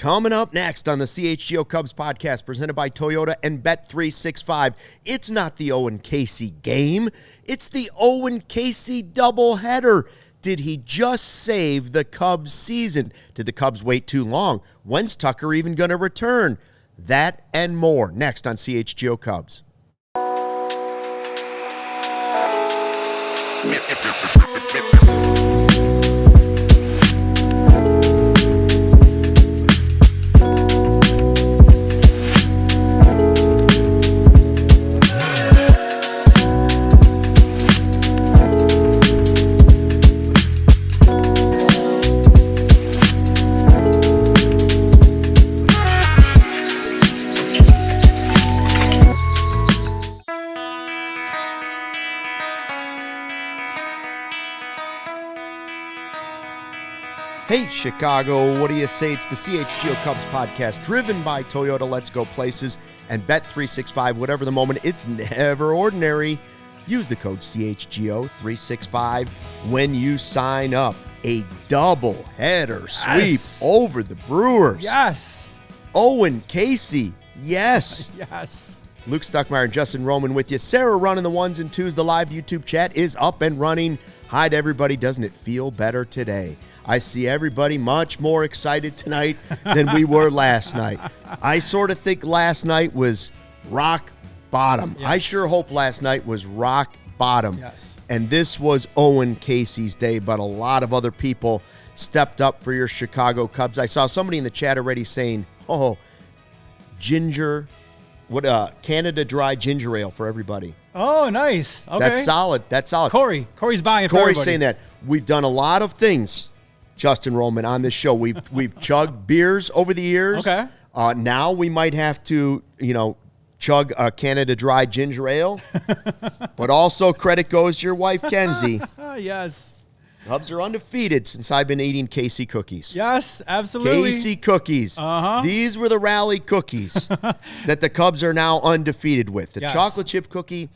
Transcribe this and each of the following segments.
Coming up next on the CHGO Cubs podcast presented by Toyota and Bet365, it's not the Owen Caissie game. It's the Owen Caissie doubleheader. Did he just save the Cubs season? Did the Cubs wait too long? When's Tucker even going to return? That and more next on CHGO Cubs. Hey, Chicago, what do you say? It's the CHGO Cubs podcast driven by Toyota. Let's go places and Bet365. Whatever the moment, it's never ordinary. Use the code CHGO365 when you sign up. A double-header sweep over the Brewers. Yes. Owen Caissie. Yes. Yes. Luke Stuckmeyer and Justin Roman with you. Sarah running the ones and twos. The live YouTube chat is up and running. Hi to everybody. Doesn't it feel better today? I see everybody much more excited tonight than we were last night. I sort of think last night was rock bottom. Yes. I sure hope last night was rock bottom. Yes. And this was Owen Caissie's day, but a lot of other people stepped up for your Chicago Cubs. I saw somebody in the chat already saying, Canada Dry ginger ale for everybody. Oh, nice. Okay. That's solid. That's solid. Corey's buying it for Corey's everybody. saying that. We've done a lot of things, Justin Roman, on this show. We've chugged beers over the years. Okay. Now we might have to, chug a Canada Dry ginger ale. But also credit goes to your wife, Kenzie. Yes. Cubs are undefeated since I've been eating Caissie cookies. Yes, absolutely. Caissie cookies. Uh-huh. These were the rally cookies that the Cubs are now undefeated with. The chocolate chip cookie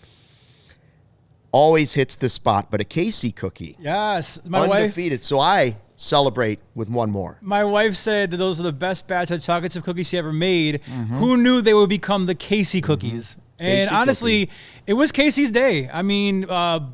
always hits the spot, but a Caissie cookie. Yes. Undefeated. So I celebrate with one more. My wife said that those are the best batch of chocolate chip cookies she ever made. Mm-hmm. Who knew they would become the Caissie cookies? Mm-hmm. And honestly, it was Caissie's day. I mean,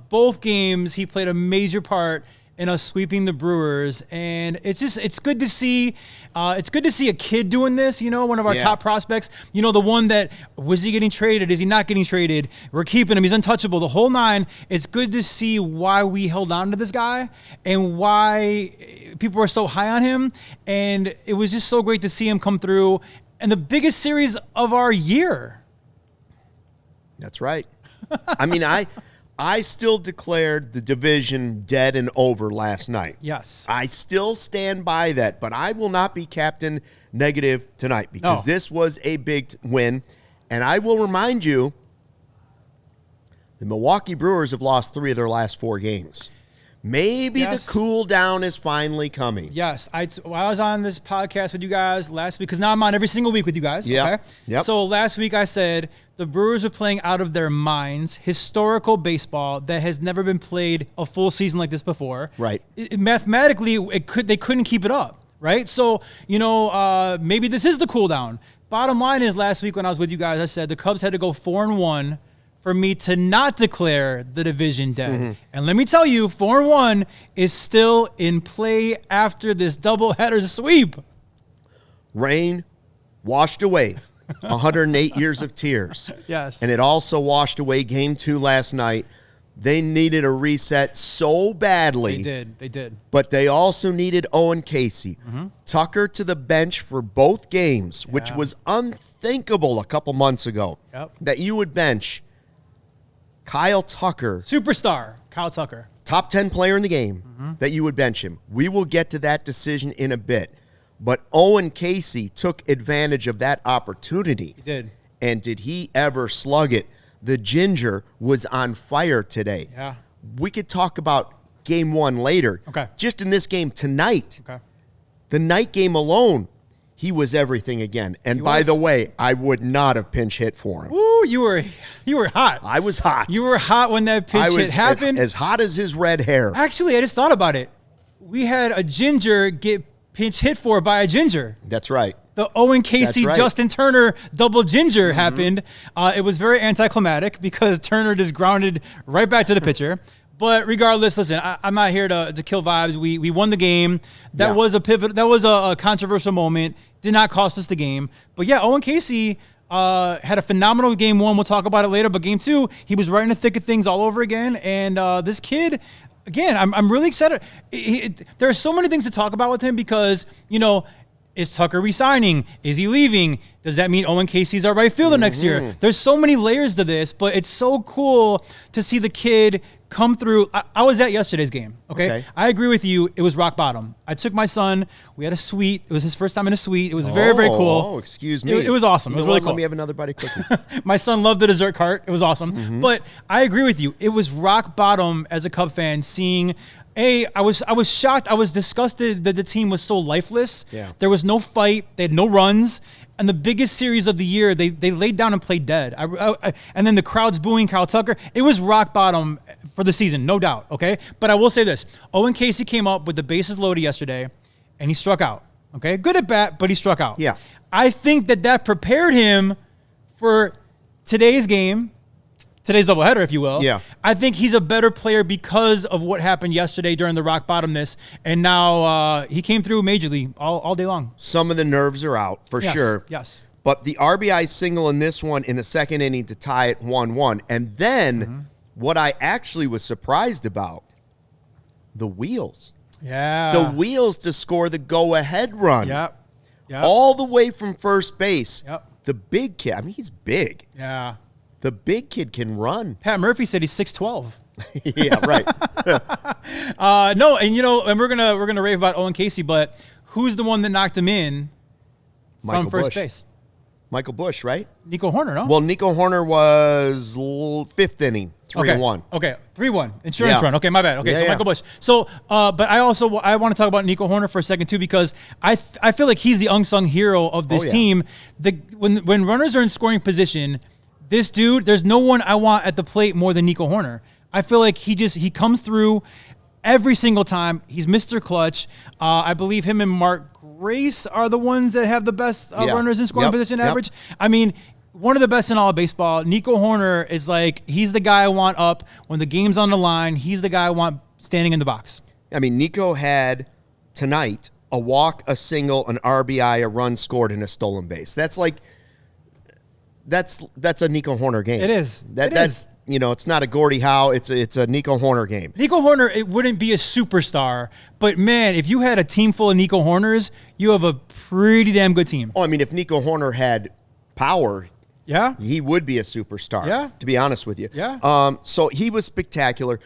both games, he played a major part in us sweeping the Brewers, and it's good to see. It's good to see a kid doing this. One of our top prospects. The one that was he getting traded? Is he not getting traded? We're keeping him. He's untouchable. The whole nine. It's good to see why we held on to this guy and why people are so high on him. And it was just so great to see him come through in the biggest series of our year. That's right. I mean, I still declared the division dead and over last night. Yes. I still stand by that, but I will not be captain negative tonight because this was a big win. And I will remind you, the Milwaukee Brewers have lost 3 of their last 4 games. Maybe the cool down is finally coming. Yes. I was on this podcast with you guys last week because now I'm on every single week with you guys. Yeah. Okay? Yep. So last week I said the Brewers are playing out of their minds, historical baseball that has never been played a full season like this before. Right. Mathematically, they couldn't keep it up, right? So, maybe this is the cool down. Bottom line is last week when I was with you guys, I said the Cubs had to go 4-1 for me to not declare the division dead. Mm-hmm. And let me tell you, 4-1 is still in play after this doubleheader sweep. Rain washed away 108 years of tears. Yes. And it also washed away Game 2 last night. They needed a reset so badly. They did. But they also needed Owen Caissie. Mm-hmm. Tucker to the bench for both games, which was unthinkable a couple months ago. Yep. That you would bench Kyle Tucker. Superstar, Kyle Tucker. Top 10 player in the game, that you would bench him. We will get to that decision in a bit. But Owen Caissie took advantage of that opportunity. He did. And did he ever slug it? The ginger was on fire today. Yeah. We could talk about Game 1 later. Okay. Just in this game tonight. Okay. The night game alone, he was everything again. And by the way, I would not have pinch hit for him. Ooh, you were hot. I was hot. You were hot when that pinch hit happened. As hot as his red hair. Actually, I just thought about it. We had a ginger get pinch hit for by a ginger. That's right. The Owen Caissie, right. Justin Turner double ginger happened. It was very anticlimactic because Turner just grounded right back to the pitcher. But regardless, listen, I'm not here to kill vibes. We won the game. That was a pivot. That was a controversial moment. Did not cost us the game. But yeah, Owen Caissie had a phenomenal game one. We'll talk about it later. But game two, he was right in the thick of things all over again. And this kid, again, I'm really excited. There are so many things to talk about with him because, you know, is Tucker resigning? Is he leaving? Does that mean Owen Caissie's our right fielder next year? There's so many layers to this, but it's so cool to see the kid come through. I was at yesterday's game, okay? I agree with you. It was rock bottom. I took my son. We had a suite. It was his first time in a suite. It was very, very cool. Oh, excuse me. It was awesome. It was really cool. Let me have another bite of cookie. My son loved the dessert cart. It was awesome. But I agree with you. It was rock bottom as a Cub fan seeing I was shocked. I was disgusted that the team was so lifeless. Yeah. There was no fight. They had no runs. And the biggest series of the year, they laid down and played dead. And then the crowd's booing Kyle Tucker. It was rock bottom for the season, no doubt, okay? But I will say this. Owen Caissie came up with the bases loaded yesterday, and he struck out, okay? Good at bat, but he struck out. Yeah. I think that prepared him for today's game, today's doubleheader, if you will. Yeah. I think he's a better player because of what happened yesterday during the rock bottomness, and now he came through majorly all day long. Some of the nerves are out, for sure. Yes. But the RBI single in this one in the second inning to tie it 1-1. And then what I actually was surprised about, the wheels. Yeah. The wheels to score the go-ahead run. Yep. All the way from first base. Yep. The big kid, I mean, he's big. Yeah. The big kid can run. Pat Murphy said he's 6'12". Yeah, right. No, and you know, and we're gonna rave about Owen Caissie, but who's the one that knocked him in from first base? Michael Busch, right? Nico Horner, no? Well, Nico Horner was fifth inning, 3-1. Okay, 3-1. Insurance run. Okay, my bad. Okay, so Michael Busch. So, but I want to talk about Nico Horner for a second too, because I feel like he's the unsung hero of this team. When runners are in scoring position, this dude, there's no one I want at the plate more than Nico Horner. I feel like he comes through every single time. He's Mr. Clutch. I believe him and Mark Grace are the ones that have the best runners in scoring position average. I mean, one of the best in all of baseball. Nico Horner is like, he's the guy I want up when the game's on the line. He's the guy I want standing in the box. I mean, Nico had tonight a walk, a single, an RBI, a run scored, and a stolen base. That's like, that's a Nico Horner game. It is. That's you know, it's not a Gordie Howe. It's a Nico Horner game. Nico Horner, it wouldn't be a superstar, but man, if you had a team full of Nico Horners, you have a pretty damn good team. Oh, I mean, if Nico Horner had power, he would be a superstar. Yeah, to be honest with you. Yeah. So he was spectacular.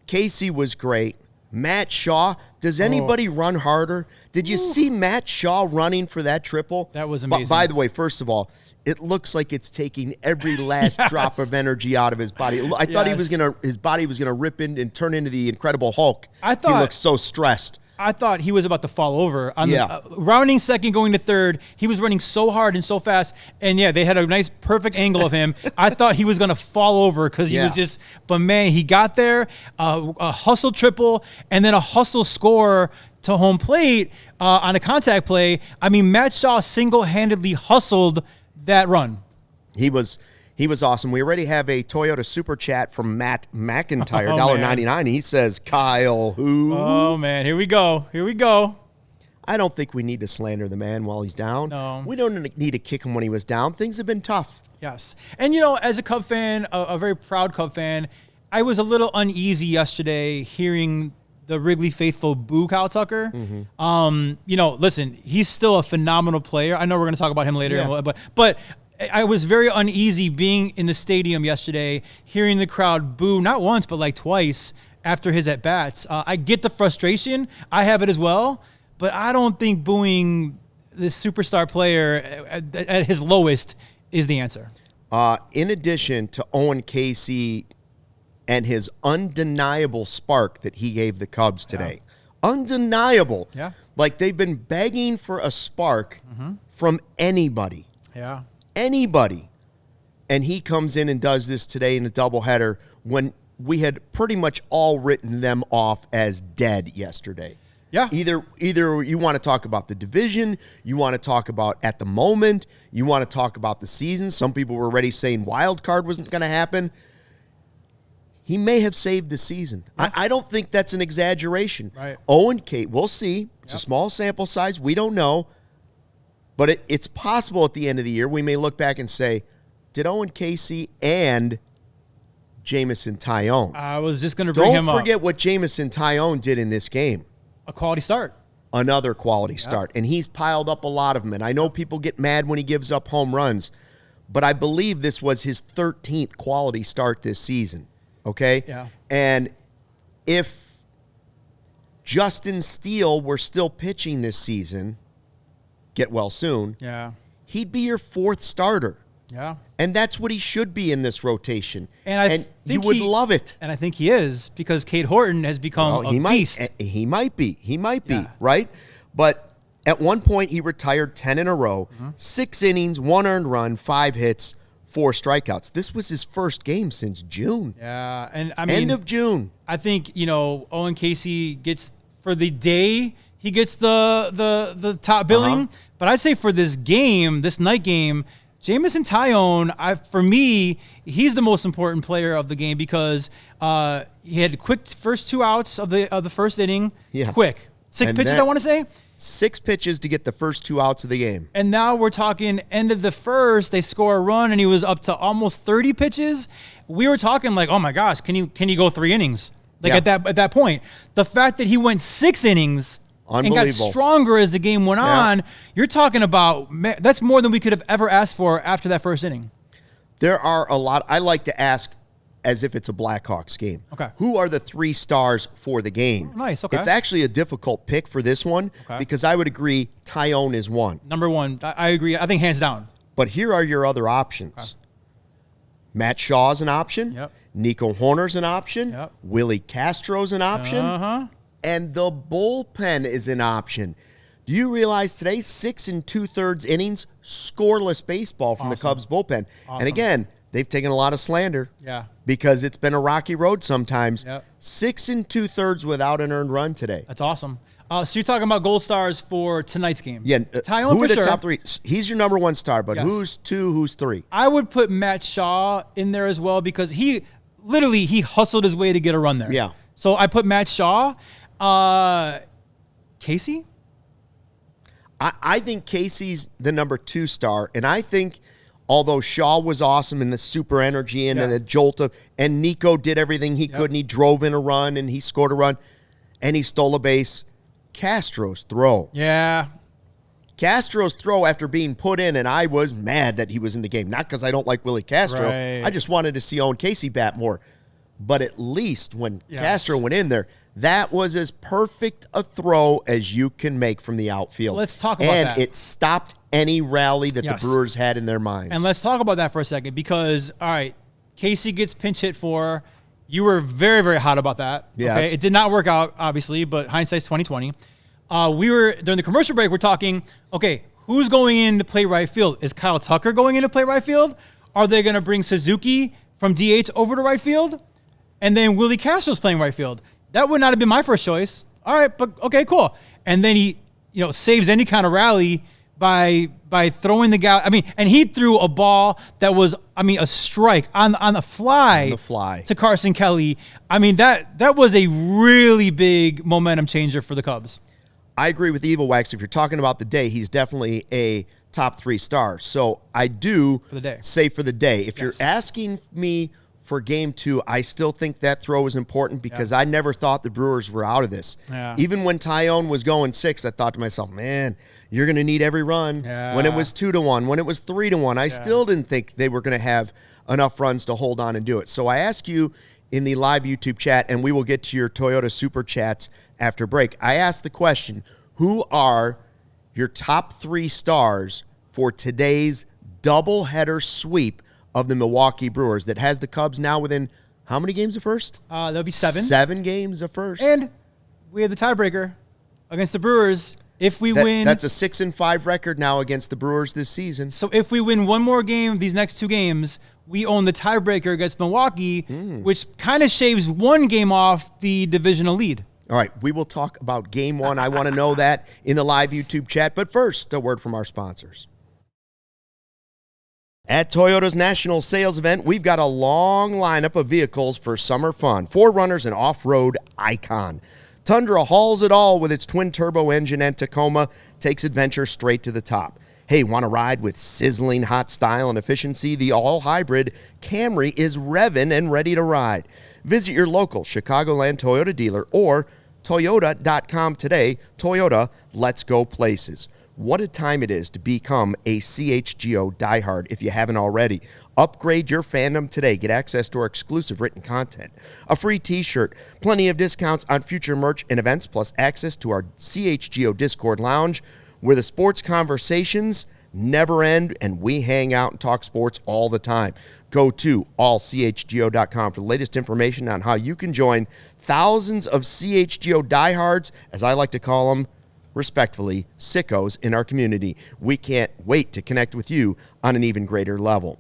Caissie was great. Matt Shaw. Does anybody run harder? Did you see Matt Shaw running for that triple? That was amazing. By the way, first of all, it looks like it's taking every last drop of energy out of his body. I thought his body was gonna rip in and turn into the Incredible Hulk. I thought he looked so stressed. I thought he was about to fall over. Rounding second, going to third, he was running so hard and so fast. And they had a nice, perfect angle of him. I thought he was going to fall over because he was just, but man, he got there, a hustle triple, and then a hustle score to home plate on a contact play. I mean, Matt Shaw single-handedly hustled that run. He was awesome. We already have a Toyota Super Chat from Matt McIntyre, $1.99. He says, Kyle, who? Oh, man. Here we go. I don't think we need to slander the man while he's down. No. We don't need to kick him when he was down. Things have been tough. Yes. And, as a Cub fan, a very proud Cub fan, I was a little uneasy yesterday hearing the Wrigley faithful boo Kyle Tucker. Listen, he's still a phenomenal player. I know we're going to talk about him later, but I was very uneasy being in the stadium yesterday, hearing the crowd boo, not once, but like twice after his at-bats. I get the frustration. I have it as well, but I don't think booing this superstar player at his lowest is the answer. In addition to Owen Caissie and his undeniable spark that he gave the Cubs today. Undeniable. Yeah. Like they've been begging for a spark from anybody. Yeah. Anybody. And he comes in and does this today in a doubleheader when we had pretty much all written them off as dead yesterday. Yeah. Either you want to talk about the division, you want to talk about at the moment, you want to talk about the season. Some people were already saying wild card wasn't going to happen. He may have saved the season. Yeah. I don't think that's an exaggeration. Right. Owen Caissie, we'll see. It's a small sample size. We don't know. But it's possible at the end of the year we may look back and say, did Owen Caissie and Jameson Taillon. I was just going to bring him up. Don't forget what Jameson Taillon did in this game. A quality start. Another quality start. And he's piled up a lot of them. And I know people get mad when he gives up home runs, but I believe this was his 13th quality start this season. Okay? Yeah. And if Justin Steele were still pitching this season, get well soon, he'd be your 4th starter. Yeah. And that's what he should be in this rotation. And you would love it. And I think he is, because Cade Horton has become a beast. He might be, right? But at one point, he retired 10 in a row, 6 innings, 1 earned run, 5 hits, 4 strikeouts. This was his first game since June. Yeah. And I mean, end of June. I think, Owen Caissie gets, for the day, he gets the top billing. But I'd say for this game, this night game, Jameson Taillon, for me, he's the most important player of the game, because he had quick first 2 outs of the first inning. Yeah. Quick. 6 pitches, I want to say. 6 pitches to get the first 2 outs of the game. And now we're talking end of the first, they score a run, and he was up to almost 30 pitches. We were talking like, oh my gosh, can he go 3 innings? Like at that point. The fact that he went 6 innings and got stronger as the game went on, you're talking about, that's more than we could have ever asked for after that first inning. There are a lot. I like to ask as if it's a Blackhawks game. Okay. Who are the 3 stars for the game? Oh, nice, okay. It's actually a difficult pick for this one, because I would agree Taillon is one. Number one, I agree. I think hands down. But here are your other options. Okay. Matt Shaw's an option. Yep. Nico Horner's an option. Yep. Willi Castro's an option. And the bullpen is an option. Do you realize today, 6 2/3 innings, scoreless baseball from the Cubs bullpen? And again, they've taken a lot of slander. Yeah. Because it's been a rocky road sometimes. Yep. 6 2/3 without an earned run today. That's awesome. So you're talking about gold stars for tonight's game. Yeah. Taillon, who are the sure. top 3? He's your number 1 star, but who's 2, who's 3? I would put Matt Shaw in there as well, because he hustled his way to get a run there. Yeah. So I put Matt Shaw. Caissie? I think Caissie's the number 2 star, and I think although Shaw was awesome in the super energy and the jolt of, and Nico did everything he could, and he drove in a run, and he scored a run, and he stole a base, Castro's throw. Yeah. Castro's throw after being put in, and I was mad that he was in the game. Not because I don't like Willi Castro. Right. I just wanted to see Owen Caissie bat more. But at least when Castro went in there, that was as perfect a throw as you can make from the outfield. Let's talk about that. And it stopped any rally that the Brewers had in their minds. And let's talk about that for a second, because, all right, Caissie gets pinch hit for. You were very, very hot about that. Yes. Okay? It did not work out, obviously, but hindsight's 20/20. We were, during the commercial break, we're talking, okay, who's going in to play right field? Is Kyle Tucker going in to play right field? Are they going to bring Suzuki from DH over to right field? And then Willi Castro's playing right field. That would not have been my first choice. All right, but okay, cool. And then he, saves any kind of rally by throwing the guy. I mean, and he threw a ball that was, a strike on the fly. On the fly. To Carson Kelly. I mean, that was a really big momentum changer for the Cubs. I agree with Evil Wax. If you're talking about the day, he's definitely a top 3 star. So I do say for the day. If you're asking me for game 2, I still think that throw is important, because I never thought the Brewers were out of this. Yeah. Even when Taillon was going 6, I thought to myself, man, you're going to need every run. Yeah. When it was 2-1, when it was 3-1, I still didn't think they were going to have enough runs to hold on and do it. So I ask you in the live YouTube chat, and we will get to your Toyota Super Chats after break. I asked the question, who are your top 3 stars for today's doubleheader sweep of the Milwaukee Brewers that has the Cubs now within how many games of first? There'll be 7. 7 games of first. And we have the tiebreaker against the Brewers. If we win... That's a 6-5 record now against the Brewers this season. So if we win one more game, these next 2 games, we own the tiebreaker against Milwaukee, which kind of shaves 1 game off the divisional lead. All right, we will talk about Game 1. I want to know that in the live YouTube chat. But first, a word from our sponsors. At Toyota's National Sales Event, we've got a long lineup of vehicles for summer fun. 4Runner's an off-road icon. Tundra hauls it all with its twin-turbo engine, and Tacoma takes adventure straight to the top. Hey, want to ride with sizzling hot style and efficiency? The all-hybrid Camry is revving and ready to ride. Visit your local Chicagoland Toyota dealer or Toyota.com today. Toyota, let's go places. What a time it is to become a CHGO diehard if you haven't already. Upgrade your fandom today. Get access to our exclusive written content, a free t-shirt, plenty of discounts on future merch and events, plus access to our CHGO Discord lounge where the sports conversations never end and we hang out and talk sports all the time. Go to allchgo.com for the latest information on how you can join thousands of CHGO diehards, as I like to call them, respectfully, sickos in our community. We can't wait to connect with you on an even greater level.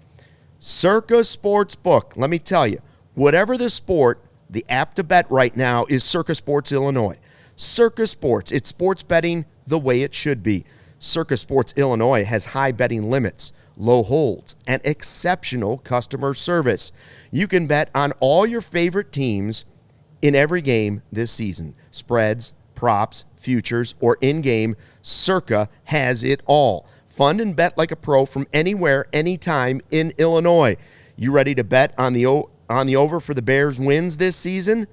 Circa Sportsbook, let me tell you, whatever the sport, the app to bet right now is Circa Sports Illinois. Circa Sports, it's sports betting the way it should be. Circa Sports Illinois has high betting limits, low holds, and exceptional customer service. You can bet on all your favorite teams in every game this season. Spreads, props, futures, or in-game, Circa has it all. Fund and bet like a pro from anywhere, anytime in Illinois. You ready to bet on the over for the Bears wins this season?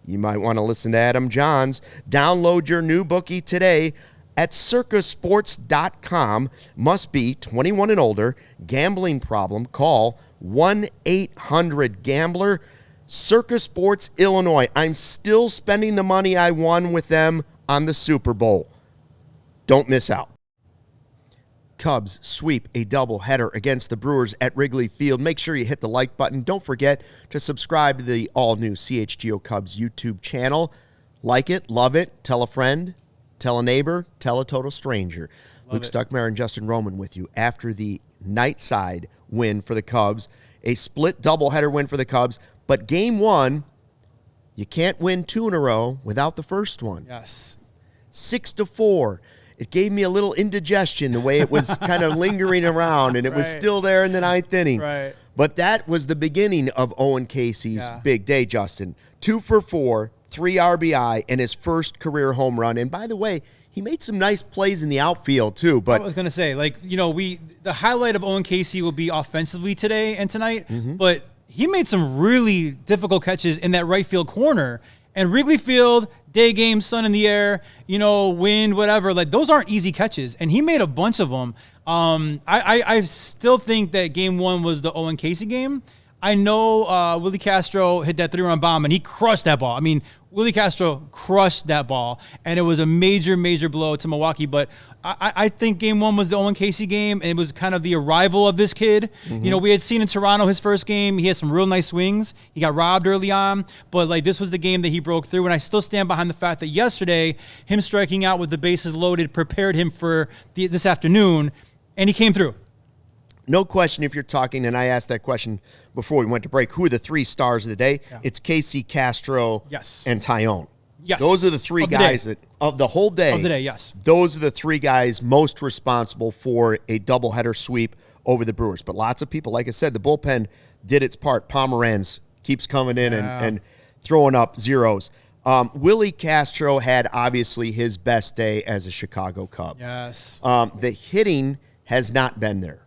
You might want to listen to Adam Johns. Download your new bookie today at circasports.com. Must be 21 and older. Gambling problem? Call 1-800-GAMBLER. Circa Sports Illinois. I'm still spending the money I won with them on the Super Bowl. Don't miss out. Cubs sweep a doubleheader against the Brewers at Wrigley Field. Make sure you hit the like button. Don't forget to subscribe to the all-new CHGO Cubs YouTube channel. Like it, love it, tell a friend, tell a neighbor, tell a total stranger. Luke Stuckmeyer and Justin Roman with you after the night side win for the Cubs. A split doubleheader win for the Cubs. But Game 1, you can't win 2 in a row without the first one. Yes. 6-4. It gave me a little indigestion the way it was kind of lingering around, and it was still there in the 9th inning. Right. But that was the beginning of Owen Caissie's big day, Justin. 2 for 4, 3 RBI, and his first career home run. And by the way, he made some nice plays in the outfield too. But I was going to say, the highlight of Owen Caissie will be offensively today and tonight, but he made some really difficult catches in that right field corner. And Wrigley Field, day game, sun in the air, wind, whatever. Those aren't easy catches. And he made a bunch of them. I still think that Game 1 was the Owen Caissie game. I know Willi Castro hit that 3-run bomb, and he crushed that ball. I mean, Willi Castro crushed that ball, and it was a major, major blow to Milwaukee. But I think Game 1 was the Owen Caissie game, and it was kind of the arrival of this kid. We had seen in Toronto his first game. He had some real nice swings. He got robbed early on, but this was the game that he broke through. And I still stand behind the fact that yesterday, him striking out with the bases loaded prepared him for this afternoon, and he came through. No question if you're talking, and I asked that question before we went to break, who are the 3 stars of the day? Yeah. It's Caissie, Castro, and Taillon. Yes. Those are the 3 guys of the whole day. Of the day, yes. Those are the 3 guys most responsible for a doubleheader sweep over the Brewers. But lots of people, like I said, the bullpen did its part. Pomeranz keeps coming in and throwing up zeros. Willi Castro had obviously his best day as a Chicago Cub. Yes. The hitting has not been there.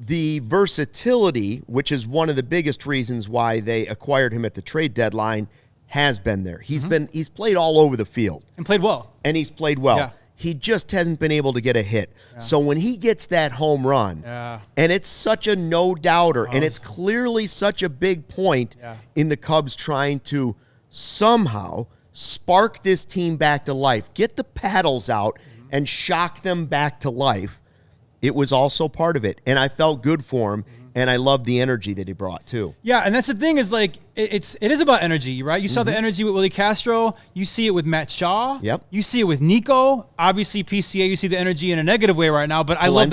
The versatility, which is one of the biggest reasons why they acquired him at the trade deadline, has been there. He's played all over the field. And played well. Yeah. He just hasn't been able to get a hit. Yeah. So when he gets that home run, and it's such a no-doubter, and it's clearly such a big point in the Cubs trying to somehow spark this team back to life, get the paddles out and shock them back to life, it was also part of it. And I felt good for him. And I love the energy that he brought too. Yeah, and that's the thing is it is about energy, right? You saw the energy with Willi Castro. You see it with Matt Shaw. Yep. You see it with Nico. Obviously, PCA, you see the energy in a negative way right now. But I love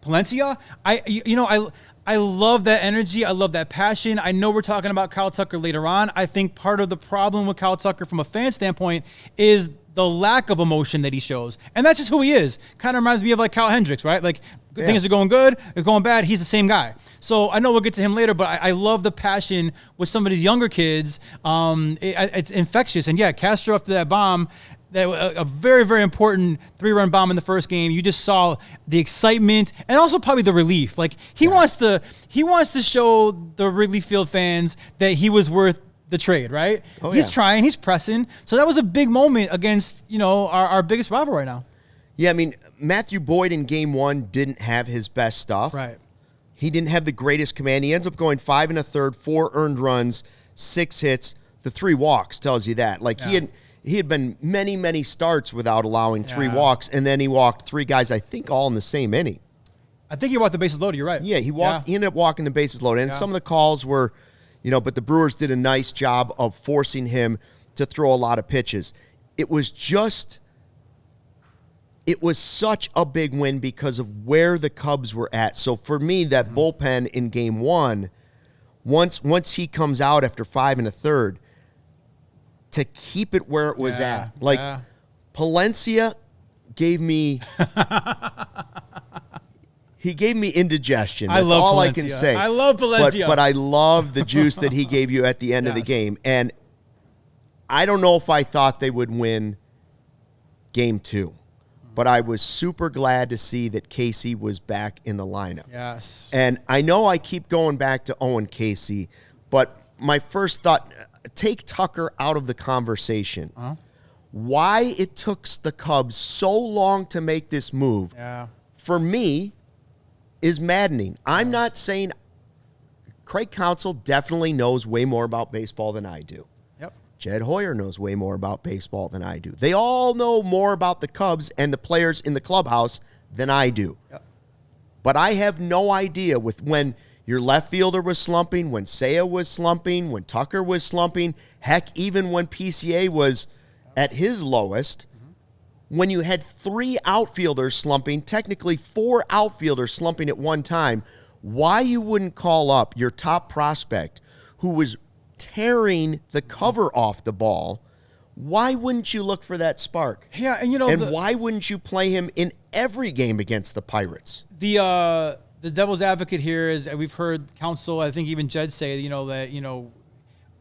Palencia, I love that energy. I love that passion. I know we're talking about Kyle Tucker later on. I think part of the problem with Kyle Tucker from a fan standpoint is the lack of emotion that he shows. And that's just who he is. Kind of reminds me of like Kyle Hendricks, right? Like things are going good, it's going bad. He's the same guy. So I know we'll get to him later, but I love the passion with some of these younger kids. It's infectious. And yeah, Castro after that bomb, a very, very important 3-run bomb in the first game. You just saw the excitement and also probably the relief. Like he wants to show the Wrigley Field fans that he was worth the trade, right? He's trying, he's pressing. So that was a big moment against, our biggest rival right now. Yeah, I mean, Matthew Boyd in game 1 didn't have his best stuff. Right. He didn't have the greatest command. He ends up going 5 1/3, 4 earned runs, 6 hits. The 3 walks tells you that. Like he had been many, many starts without allowing 3 walks, and then he walked 3 guys, I think, all in the same inning. I think he walked the bases loaded. You're right. Yeah, he ended up walking the bases loaded, and some of the calls were, but the Brewers did a nice job of forcing him to throw a lot of pitches. It was such a big win because of where the Cubs were at. So for me, that bullpen in game 1, once he comes out after 5 1/3, to keep it where it was at. Like Palencia gave me he gave me indigestion. That's all Palencia. I can say. I love Palencia. But I love the juice that he gave you at the end of the game. And I don't know if I thought they would win game 2. But I was super glad to see that Caissie was back in the lineup. Yes. And I know I keep going back to Owen Caissie, but my first thought, take Tucker out of the conversation. Why it took the Cubs so long to make this move, for me, is maddening. I'm not saying Craig Counsell definitely knows way more about baseball than I do. Jed Hoyer knows way more about baseball than I do. They all know more about the Cubs and the players in the clubhouse than I do. But I have no idea when your left fielder was slumping, when Seiya was slumping, when Tucker was slumping, heck, even when PCA was at his lowest, when you had 3 outfielders slumping, technically 4 outfielders slumping at one time, why you wouldn't call up your top prospect who was tearing the cover off the ball, why wouldn't you look for that spark? Yeah, and why wouldn't you play him in every game against the Pirates? The devil's advocate here is we've heard Counsell, I think even Jed say, that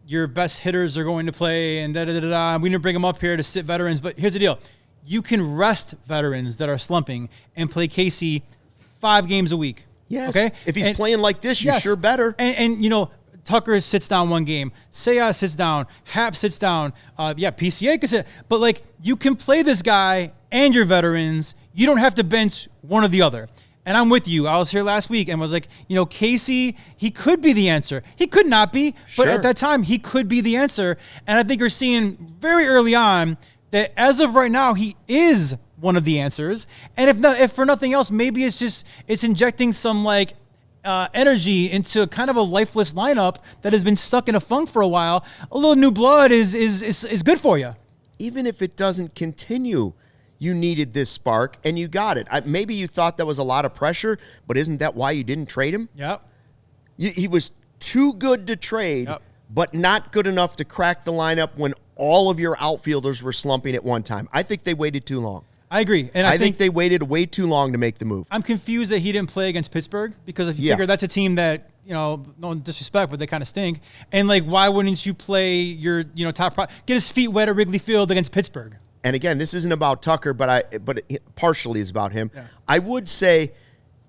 your best hitters are going to play and da-da-da-da. We didn't bring them up here to sit veterans, but here's the deal. You can rest veterans that are slumping and play Caissie 5 games a week. Yes. Okay? If he's playing like this, you sure better. And Tucker sits down 1 game. Seiya sits down. Happ sits down. PCA can sit. But, you can play this guy and your veterans. You don't have to bench one or the other. And I'm with you. I was here last week and was like, Caissie, he could be the answer. He could not be, but at that time, he could be the answer. And I think you're seeing very early on that as of right now, he is one of the answers. And if for nothing else, maybe it's injecting some energy into kind of a lifeless lineup that has been stuck in a funk for a while. A little new blood is good for you. Even if it doesn't continue, you needed this spark and you got it. Maybe you thought that was a lot of pressure, but isn't that why you didn't trade him? Yep. He was too good to trade, but not good enough to crack the lineup when all of your outfielders were slumping at one time. I think they waited too long. I agree. And I think they waited way too long to make the move. I'm confused that he didn't play against Pittsburgh because if you figure that's a team that, no disrespect, but they kind of stink. And why wouldn't you play your, top get his feet wet at Wrigley Field against Pittsburgh? And again, this isn't about Tucker, but it partially is about him. Yeah. I would say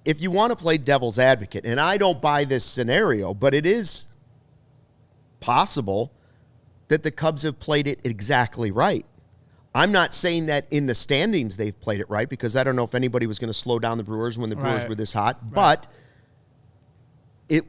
if you want to play devil's advocate, and I don't buy this scenario, but it is possible that the Cubs have played it exactly right. I'm not saying that in the standings they've played it right because I don't know if anybody was going to slow down the Brewers when the Brewers were this hot. But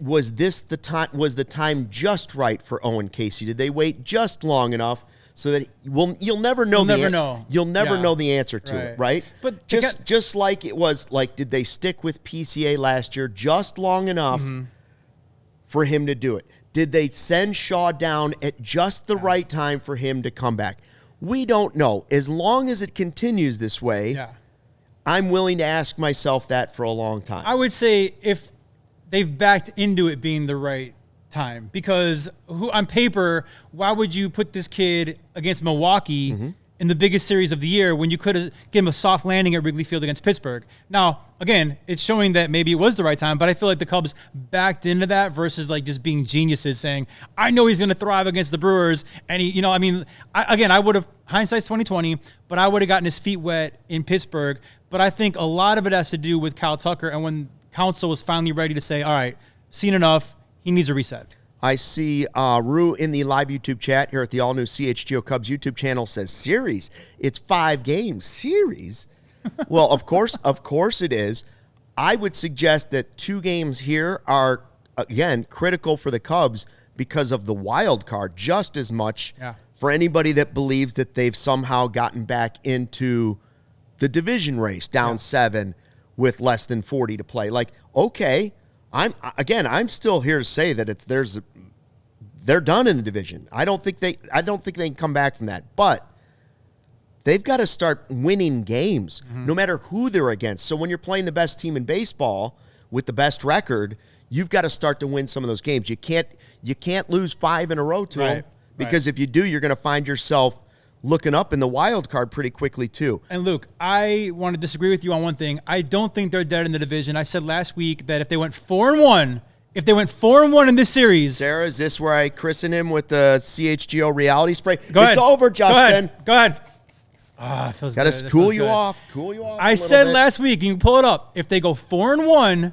was the time just right for Owen Caissie? Did they wait just long enough so that you'll never know You'll never know the answer to it, right? But just like it was did they stick with PCA last year just long enough for him to do it? Did they send Shaw down at just the right time for him to come back? We don't know. As long as it continues this way, I'm willing to ask myself that for a long time. I would say if they've backed into it being the right time, because on paper, why would you put this kid against Milwaukee in the biggest series of the year when you could have given him a soft landing at Wrigley Field against Pittsburgh? Now, again, it's showing that maybe it was the right time, but I feel like the Cubs backed into that versus like just being geniuses saying, I know he's going to thrive against the Brewers. And he, I would have, hindsight's 2020, but I would have gotten his feet wet in Pittsburgh. But I think a lot of it has to do with Kyle Tucker. And when Counsell was finally ready to say, all right, seen enough, he needs a reset. I see Rue in the live YouTube chat here at the all-new CHGO Cubs YouTube channel says, series? It's 5 games. Series? Well, of course it is. I would suggest that 2 games here are, again, critical for the Cubs because of the wild card just as much for anybody that believes that they've somehow gotten back into the division race down 7 with less than 40 to play. Like, okay, I'm still here to say that they're done in the division. I don't think they can come back from that. But they've got to start winning games, no matter who they're against. So when you're playing the best team in baseball with the best record, you've got to start to win some of those games. You can't lose 5 in a row to them, because if you do, you're going to find yourself looking up in the wild card pretty quickly too. And Luke, I want to disagree with you on one thing. I don't think they're dead in the division. I said last week that if they went 4-1, in this series, Sarah, is this where I christen him with the CHGO reality spray? Go ahead. It's over, Justin. Go ahead. It feels good. Got to cool you off. Cool you off. I said last week, you can pull it up. If they go 4-1,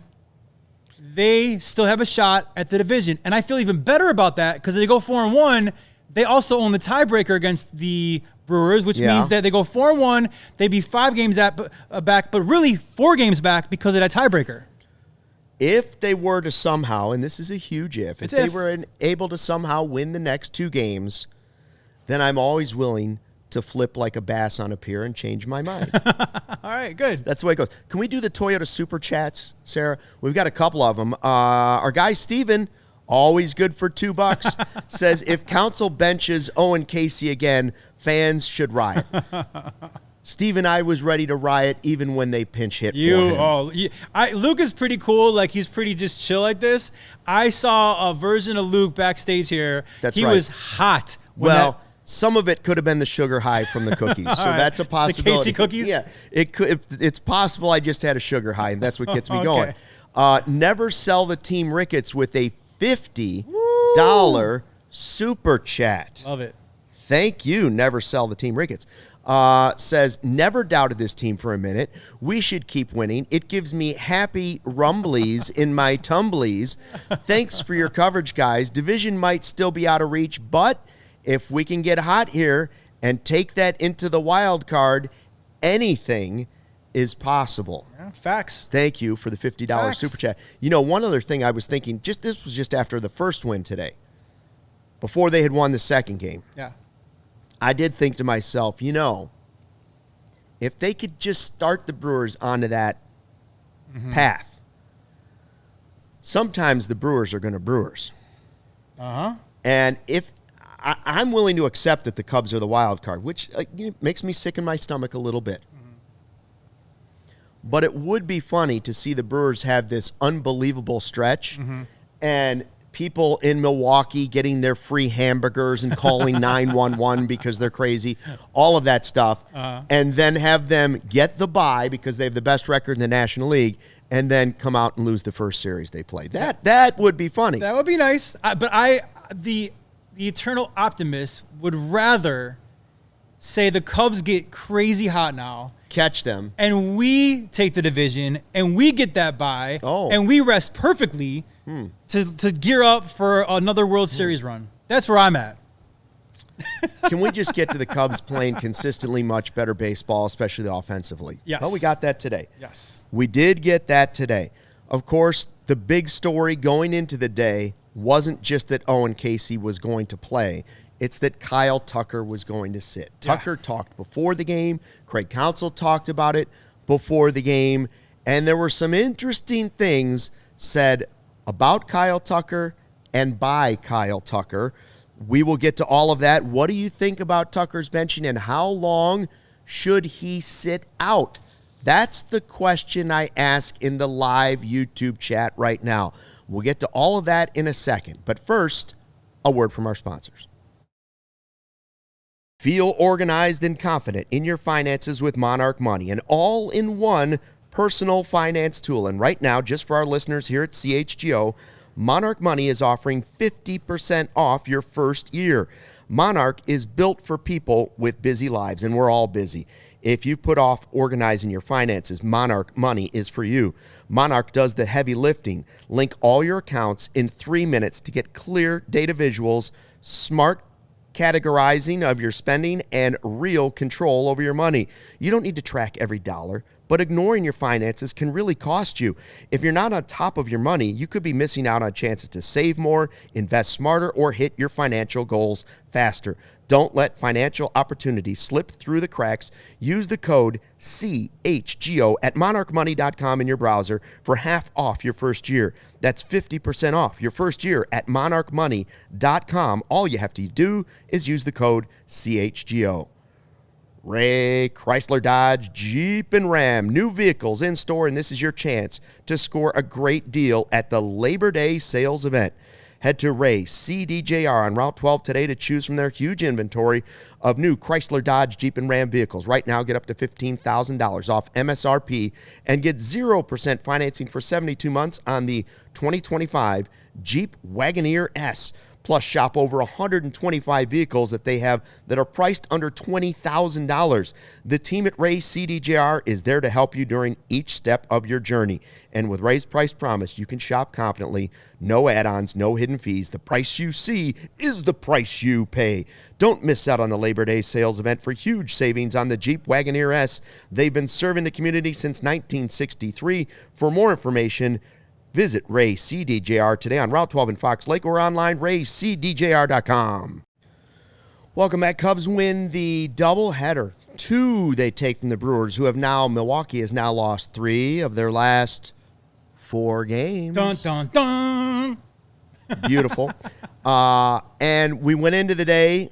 they still have a shot at the division. And I feel even better about that because if they go 4-1, they also own the tiebreaker against the Brewers, which means that they go 4-1, they'd be 5 games back, but really 4 games back because of that tiebreaker. If they were to somehow, and this is a huge if they were able to somehow win the next 2 games, then I'm always willing to flip like a bass on a pier and change my mind. All right, good. That's the way it goes. Can we do the Toyota Super Chats, Sarah? We've got a couple of them. Our guy, Steven, always good for $2, says, if Counsell benches Owen Caissie again, fans should riot. Steve and I was ready to riot even when they pinch hit for him. Luke is pretty cool. Like, he's pretty just chill like this. I saw a version of Luke backstage here. He was hot. Some of it could have been the sugar high from the cookies. So that's a possibility. The Caissie cookies? Yeah. It's possible I just had a sugar high, and that's what gets me going. Never sell the team Ricketts with a $50 super chat. Love it. Thank you, Never Sell the Team Ricketts. Says, never doubted this team for a minute. We should keep winning. It gives me happy rumblies in my tumblies. Thanks for your coverage, guys. Division might still be out of reach, but if we can get hot here and take that into the wild card, anything is possible. Yeah, facts. Thank you for the $50 super chat. You know, one other thing I was thinking, this was just after the first win today, before they had won the second game. Yeah. I did think to myself, if they could just start the Brewers onto that path, sometimes the Brewers are going to Brewers. And if I'm willing to accept that the Cubs are the wild card, which makes me sick in my stomach a little bit. But it would be funny to see the Brewers have this unbelievable stretch and people in Milwaukee getting their free hamburgers and calling 911 because they're crazy, all of that stuff, and then have them get the bye because they have the best record in the National League and then come out and lose the first series they played. That would be funny. That would be nice. But the eternal optimist would rather say the Cubs get crazy hot now, catch them, and we take the division and we get that bye, and we rest perfectly to gear up for another World Series run. That's where I'm at. Can we just get to the Cubs playing consistently much better baseball, especially offensively? Yes. Oh, we got that today. Yes. We did get that today. Of course, the big story going into the day wasn't just that Owen Caissie was going to play. It's that Kyle Tucker was going to sit. Tucker talked before the game. Craig Counsell talked about it before the game. And there were some interesting things said about Kyle Tucker and by Kyle Tucker. We will get to all of that. What do you think about Tucker's benching and how long should he sit out? That's the question I ask in the live YouTube chat right now. We'll get to all of that in a second. But first, a word from our sponsors. Feel organized and confident in your finances with Monarch Money, an all-in-one personal finance tool. And right now, just for our listeners here at CHGO, Monarch Money is offering 50% off your first year. Monarch is built for people with busy lives, and we're all busy. If you put off organizing your finances, Monarch Money is for you. Monarch does the heavy lifting. Link all your accounts in 3 minutes to get clear data visuals, smart categorizing of your spending, and real control over your money. You don't need to track every dollar, but ignoring your finances can really cost you. If you're not on top of your money, you could be missing out on chances to save more, invest smarter, or hit your financial goals faster. Don't let financial opportunities slip through the cracks. Use the code CHGO at monarchmoney.com in your browser for half off your first year. That's 50% off your first year at monarchmoney.com. All you have to do is use the code CHGO. Ray Chrysler Dodge Jeep and Ram, new vehicles in store, and this is your chance to score a great deal at the Labor Day sales event. Head to Ray CDJR on Route 12 today to choose from their huge inventory of new Chrysler Dodge Jeep and Ram vehicles. Right now, get up to $15,000 off MSRP and get 0% financing for 72 months on the 2025 Jeep Wagoneer S. Plus, shop over 125 vehicles that they have that are priced under $20,000. The team at Ray CDJR is there to help you during each step of your journey. And with Ray's Price Promise, you can shop confidently. No add-ons, no hidden fees. The price you see is the price you pay. Don't miss out on the Labor Day sales event for huge savings on the Jeep Wagoneer S. They've been serving the community since 1963. For more information, visit Ray CDJR today on Route 12 in Fox Lake or online raycdjr.com. Welcome back. Cubs win the doubleheader. 2 they take from the Brewers, who have now, Milwaukee has now lost 3 of their last 4 games. Dun, dun, dun. Beautiful. And we went into the day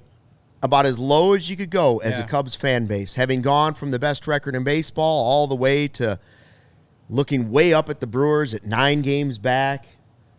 about as low as you could go as a Cubs fan base, having gone from the best record in baseball all the way to looking way up at the Brewers at 9 games back,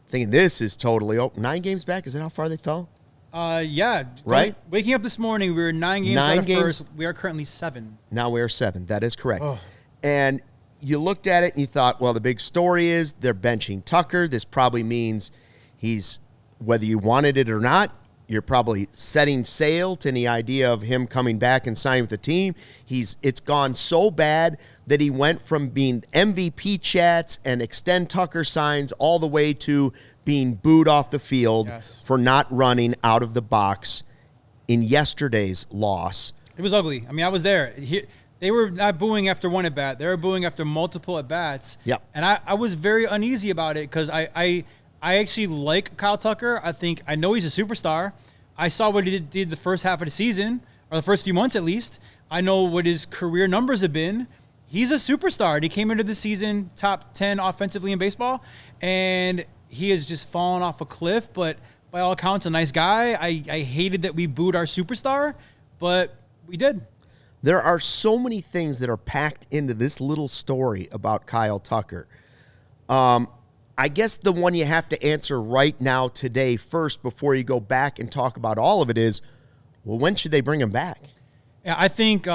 thinking this is totally open. 9 games back? Is that how far they fell? Yeah. Right? Waking up this morning, we were 9 games out of first. We are currently 7. Now we are 7. That is correct. Oh. And you looked at it and you thought, well, the big story is they're benching Tucker. This probably means he's, whether you wanted it or not, you're probably setting sail to any idea of him coming back and signing with the team. It's gone so bad that he went from being MVP chats and extend Tucker signs all the way to being booed off the field for not running out of the box in yesterday's loss. It was ugly. I mean, I was there. They were not booing after one at-bat. They were booing after multiple at-bats. Yep. And I was very uneasy about it because I actually like Kyle Tucker. I know he's a superstar. I saw what he did the first half of the season, or the first few months at least. I know what his career numbers have been. He's a superstar. He came into the season top 10 offensively in baseball, and he has just fallen off a cliff. But by all accounts, a nice guy. I hated that we booed our superstar, but we did. There are so many things that are packed into this little story about Kyle Tucker. I guess the one you have to answer right now today first before you go back and talk about all of it is, well, when should they bring him back? Yeah, I think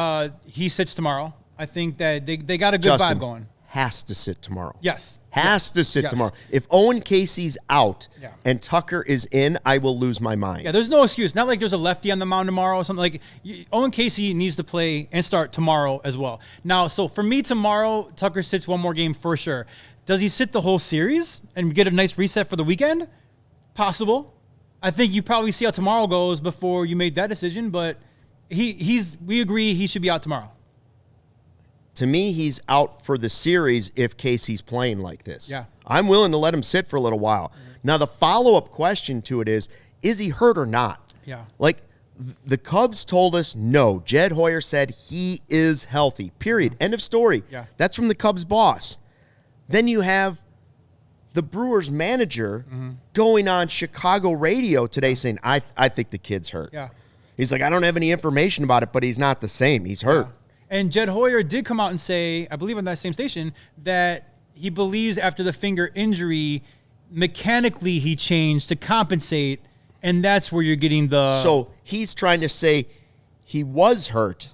he sits tomorrow. I think that they got a good vibe going. Has to sit tomorrow. Yes. Has to sit tomorrow. If Owen Caissie's out and Tucker is in, I will lose my mind. Yeah, there's no excuse. Not like there's a lefty on the mound tomorrow or something. Like Owen Caissie needs to play and start tomorrow as well. Now, so for me tomorrow, Tucker sits one more game for sure. Does he sit the whole series and get a nice reset for the weekend? Possible. I think you probably see how tomorrow goes before you make that decision, but we agree he should be out tomorrow. To me, he's out for the series if Caissie's playing like this. Yeah. I'm willing to let him sit for a little while. Mm-hmm. Now, the follow-up question to it is he hurt or not? Yeah. Like, the Cubs told us no. Jed Hoyer said he is healthy, period. Mm-hmm. End of story. Yeah. That's from the Cubs boss. Then you have the Brewers manager going on Chicago radio today saying, I think the kid's hurt. Yeah. He's like, I don't have any information about it, but he's not the same. He's hurt. And Jed Hoyer did come out and say, I believe on that same station, that he believes after the finger injury, mechanically he changed to compensate, and that's where you're getting the... So he's trying to say he was hurt.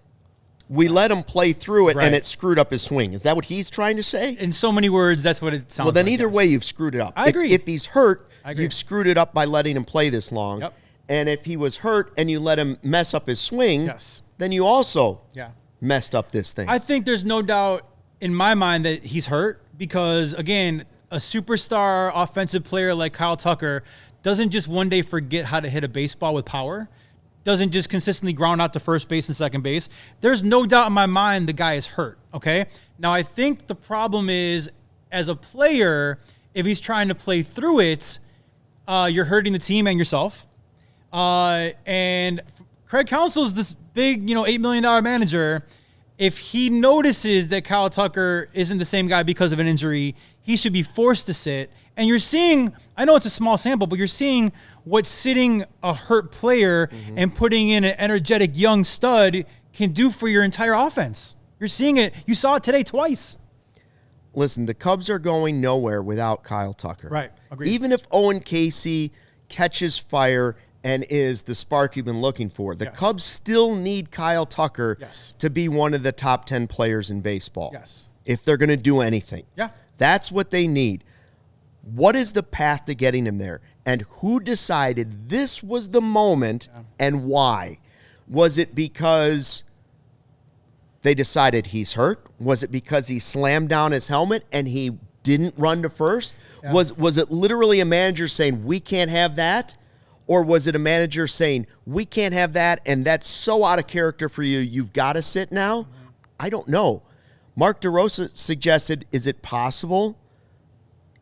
We let him play through it, and it screwed up his swing. Is that what he's trying to say? In so many words, that's what it sounds like. Well, then either way, you've screwed it up. I agree. If he's hurt, you've screwed it up by letting him play this long. Yep. And if he was hurt and you let him mess up his swing, Yes. then you also Yeah. messed up this thing. I think there's no doubt in my mind that he's hurt because, again, a superstar offensive player like Kyle Tucker doesn't just one day forget how to hit a baseball with power, doesn't just consistently ground out to first base and second base. There's no doubt in my mind the guy is hurt, okay? Now, I think the problem is, as a player, if he's trying to play through it, you're hurting the team and yourself. And Craig Counsell's this big, $8 million manager. If he notices that Kyle Tucker isn't the same guy because of an injury, he should be forced to sit. And you're seeing, I know it's a small sample, but you're seeing what sitting a hurt player and putting in an energetic young stud can do for your entire offense. You're seeing it. You saw it today twice. Listen, the Cubs are going nowhere without Kyle Tucker. Right. Agreed. Even if Owen Caissie catches fire and is the spark you've been looking for, the Cubs still need Kyle Tucker to be one of the top 10 players in baseball. Yes. If they're going to do anything. Yeah. That's what they need. What is the path to getting him there? And who decided this was the moment and why? Was it because they decided he's hurt? Was it because he slammed down his helmet and he didn't run to first? Yeah. Was it literally a manager saying, we can't have that? Or was it a manager saying, we can't have that, and that's so out of character for you, you've got to sit now? I don't know. Mark DeRosa suggested, is it possible,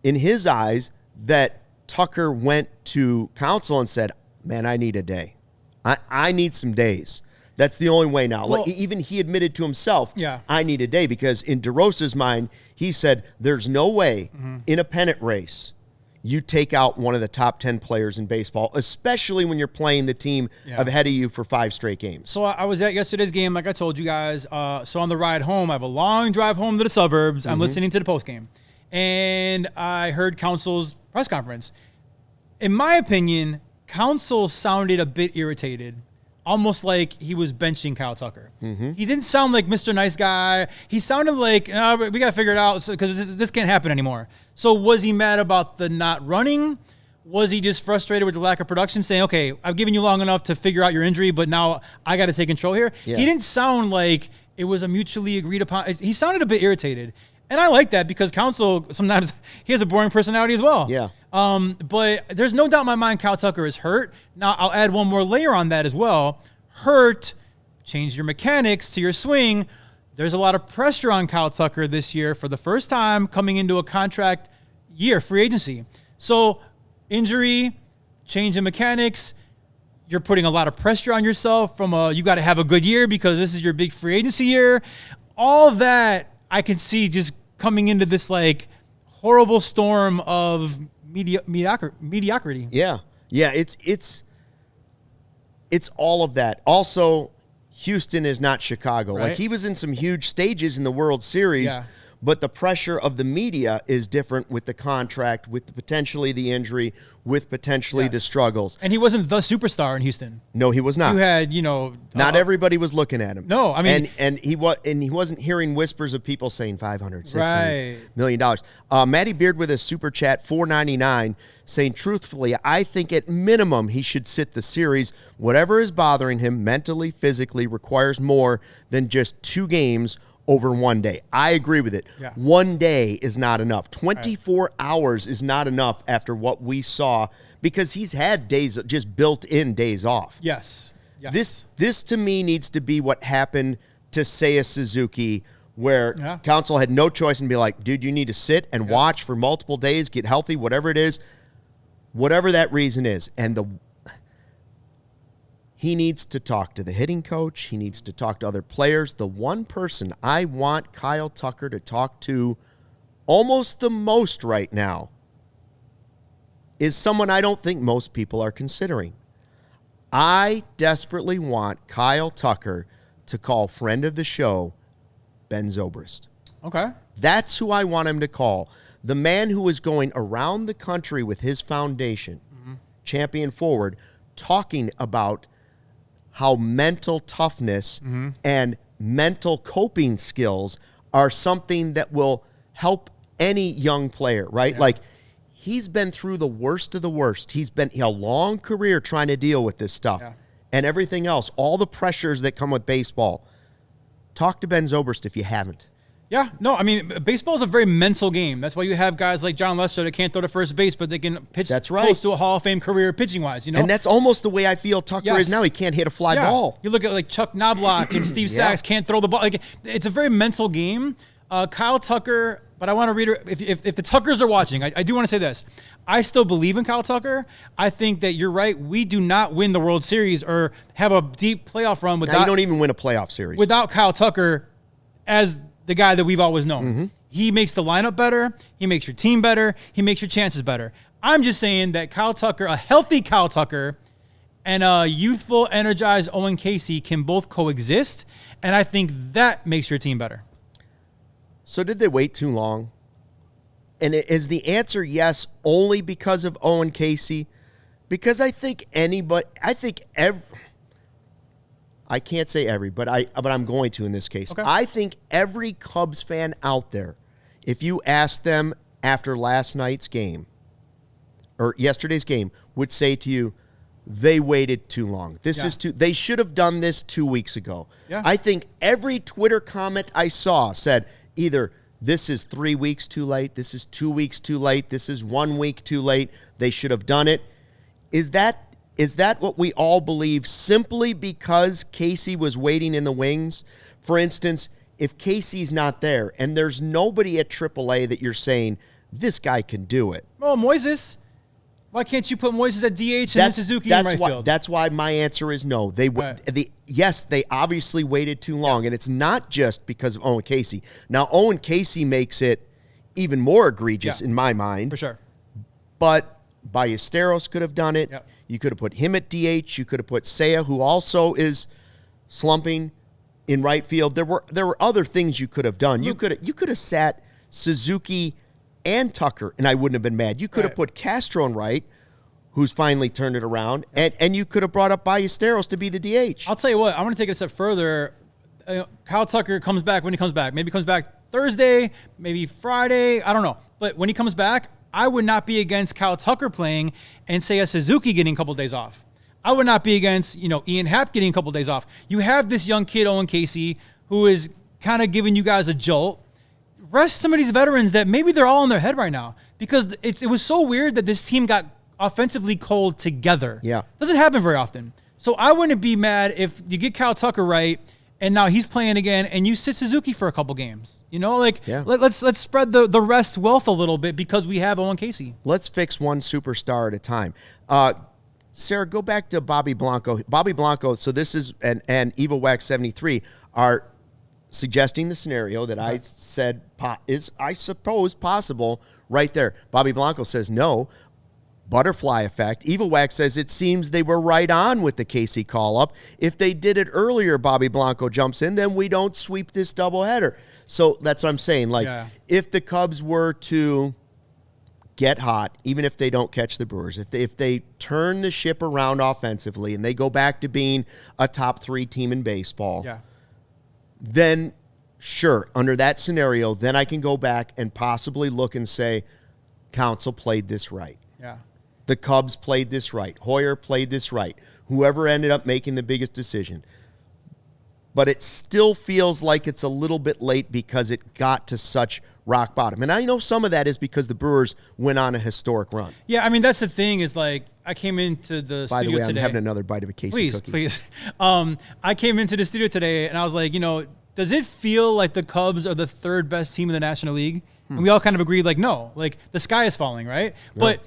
in his eyes, that Tucker went to Counsell and said, man, I need a day. I need some days. That's the only way now. Well, even he admitted to himself, I need a day, because in DeRosa's mind, he said, there's no way in a pennant race you take out one of the top 10 players in baseball, especially when you're playing the team ahead of you for 5 straight games. So I was at yesterday's game, like I told you guys. So on the ride home, I have a long drive home to the suburbs. I'm listening to the postgame. And I heard Counsell's press conference. In my opinion, Counsell sounded a bit irritated, almost like he was benching Kyle Tucker. He didn't sound like Mr. Nice Guy. He sounded like, we got to figure it out because this can't happen anymore. So was he mad about the not running? Was he just frustrated with the lack of production, saying, okay, I've given you long enough to figure out your injury, but now I got to take control here? Yeah. He didn't sound like it was a mutually agreed upon. He sounded a bit irritated. And I like that because Counsell, sometimes he has a boring personality as well. Yeah. But there's no doubt in my mind Kyle Tucker is hurt. Now, I'll add one more layer on that as well. Hurt, change your mechanics to your swing. There's a lot of pressure on Kyle Tucker this year for the first time coming into a contract year, free agency. So injury, change in mechanics, you're putting a lot of pressure on yourself from you got to have a good year because this is your big free agency year. All that I can see just coming into this like horrible storm of mediocrity. Yeah. Yeah, it's all of that. Also, Houston is not Chicago. Right. Like, he was in some huge stages in the World Series, but the pressure of the media is different with the contract, with potentially the injury, with potentially the struggles. And he wasn't the superstar in Houston. No, he was not. You had, not everybody was looking at him. No, I mean, and he wasn't hearing whispers of people saying $500, $600 right. million. Matty Beard with a super chat, $4.99, saying, truthfully, I think at minimum he should sit the series. Whatever is bothering him mentally, physically, requires more than just 2 games over 1 day. I agree with it. Yeah. 1 day is not enough. 24 hours is not enough after what we saw, because he's had days, just built-in days off. Yes. This to me needs to be what happened to Seiya Suzuki, where Counsell had no choice and be like, dude, you need to sit and watch for multiple days, get healthy, whatever it is, whatever that reason is. And he needs to talk to the hitting coach. He needs to talk to other players. The one person I want Kyle Tucker to talk to almost the most right now is someone I don't think most people are considering. I desperately want Kyle Tucker to call friend of the show, Ben Zobrist. Okay. That's who I want him to call. The man who is going around the country with his foundation, Champion Forward, talking about how mental toughness and mental coping skills are something that will help any young player, right? Yeah. Like, he's been through the worst of the worst. He's been a long career trying to deal with this stuff and everything else, all the pressures that come with baseball. Talk to Ben Zobrist if you haven't. Yeah, no, I mean, baseball is a very mental game. That's why you have guys like John Lester that can't throw to first base, but they can pitch close to a Hall of Fame career pitching-wise, And that's almost the way I feel Tucker is now. He can't hit a fly ball. You look at like Chuck Knobloch and Steve Sachs can't throw the ball. Like, it's a very mental game. Kyle Tucker, but I want to read if the Tuckers are watching, I do want to say this. I still believe in Kyle Tucker. I think that you're right. We do not win the World Series or have a deep playoff run without. You don't even win a playoff series without Kyle Tucker as the guy that we've always known. He makes the lineup better. He makes your team better. He makes your chances better. I'm just saying that Kyle Tucker, a healthy Kyle Tucker, and a youthful, energized Owen Caissie can both coexist, and I think that makes your team better. So did they wait too long? And is the answer yes only because of Owen Caissie? Because I think I can't say every, but I'm going to in this case. Okay. I think every Cubs fan out there, if you ask them after last night's game or yesterday's game, would say to you, they waited too long. They should have done this 2 weeks ago. Yeah. I think every Twitter comment I saw said either this is 3 weeks too late, this is 2 weeks too late, this is 1 week too late, they should have done it. Is that what we all believe simply because Caissie was waiting in the wings? For instance, if Caissie's not there and there's nobody at AAA that you're saying, this guy can do it. Well, Moises. Why can't you put Moises at DH and Suzuki in right field? That's why my answer is no. Yes, they obviously waited too long, and it's not just because of Owen Caissie. Now, Owen Caissie makes it even more egregious in my mind. For sure. But Ballesteros could have done it. Yep. You could have put him at DH. You could have put Seiya, who also is slumping in right field. There were other things you could have done. You could have sat Suzuki and Tucker, and I wouldn't have been mad. You could have put Castro in right, who's finally turned it around, and you could have brought up Ballesteros to be the DH. I'll tell you what, I'm going to take it a step further. Kyle Tucker comes back when he comes back. Maybe he comes back Thursday, maybe Friday, I don't know. But when he comes back, I would not be against Kyle Tucker playing and say a Suzuki getting a couple of days off. I would not be against, Ian Happ getting a couple of days off. You have this young kid, Owen Caissie, who is kind of giving you guys a jolt. Rest some of these veterans that maybe they're all in their head right now, because it was so weird that this team got offensively cold together. Yeah. Doesn't happen very often. So I wouldn't be mad if you get Kyle Tucker right and now he's playing again and you sit Suzuki for a couple games. Let's spread the rest wealth a little bit because we have Owen Caissie. Let's fix one superstar at a time. Sarah, go back to Bobby Blanco. Bobby Blanco, so this is, and Evil Wax 73 are suggesting the scenario that I said is, I suppose, possible right there. Bobby Blanco says no. Butterfly effect. Evil Wax says it seems they were right on with the Caissie call-up. If they did it earlier, Bobby Blanco jumps in, then we don't sweep this doubleheader. So that's what I'm saying. If the Cubs were to get hot, even if they don't catch the Brewers, if they turn the ship around offensively and they go back to being a top 3 team in baseball, then sure, under that scenario, then I can go back and possibly look and say, Council played this right. Yeah. The Cubs played this right. Hoyer played this right. Whoever ended up making the biggest decision. But it still feels like it's a little bit late because it got to such rock bottom. And I know some of that is because the Brewers went on a historic run. Yeah, I mean, that's the thing is I came into the By the studio way, today. I'm having another bite of a Caissie cookie. Please. I came into the studio today and I was like, does it feel like the Cubs are the 3rd best team in the National League? And we all kind of agreed, no, the sky is falling, right? Yeah. But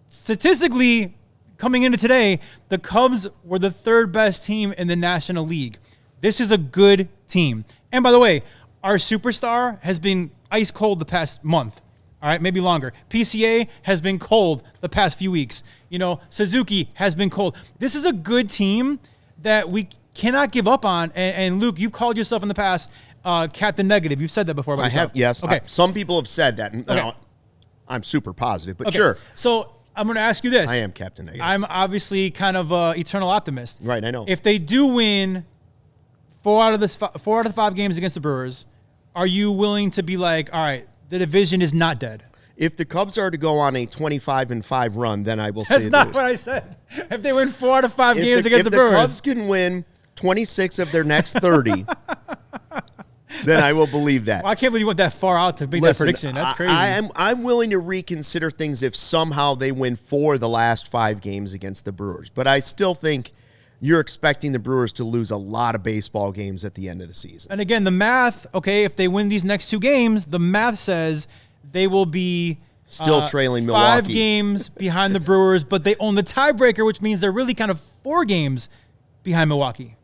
statistically, coming into today, the Cubs were the 3rd best team in the National League. This is a good team. And by the way, our superstar has been ice cold the past month. All right, maybe longer. PCA has been cold the past few weeks. Suzuki has been cold. This is a good team that we cannot give up on. And Luke, you've called yourself in the past Captain Negative. You've said that before about yourself. Yes. Okay. Some people have said that. And Okay. I'm super positive, but sure. So I'm going to ask you this. I am Captain Negative. I'm obviously kind of an eternal optimist. Right, I know. If they do win 4 out of the 5 games against the Brewers, are you willing to be like, all right, the division is not dead? If the Cubs are to go on a 25-5 run, then I will say That's not what I said. If they win 4 out of 5 games against the If Brewers. the Cubs can win 26 of their next 30, then I will believe that. Well, I can't believe you went that far out to make that prediction. That's crazy. I'm willing to reconsider things if somehow they win 4 of the last 5 games against the Brewers. But I still think you're expecting the Brewers to lose a lot of baseball games at the end of the season. And again, the math, okay, if they win these next 2 games, the math says they will be still trailing Milwaukee. 5 games behind the Brewers, but they own the tiebreaker, which means they're really kind of 4 games behind Milwaukee.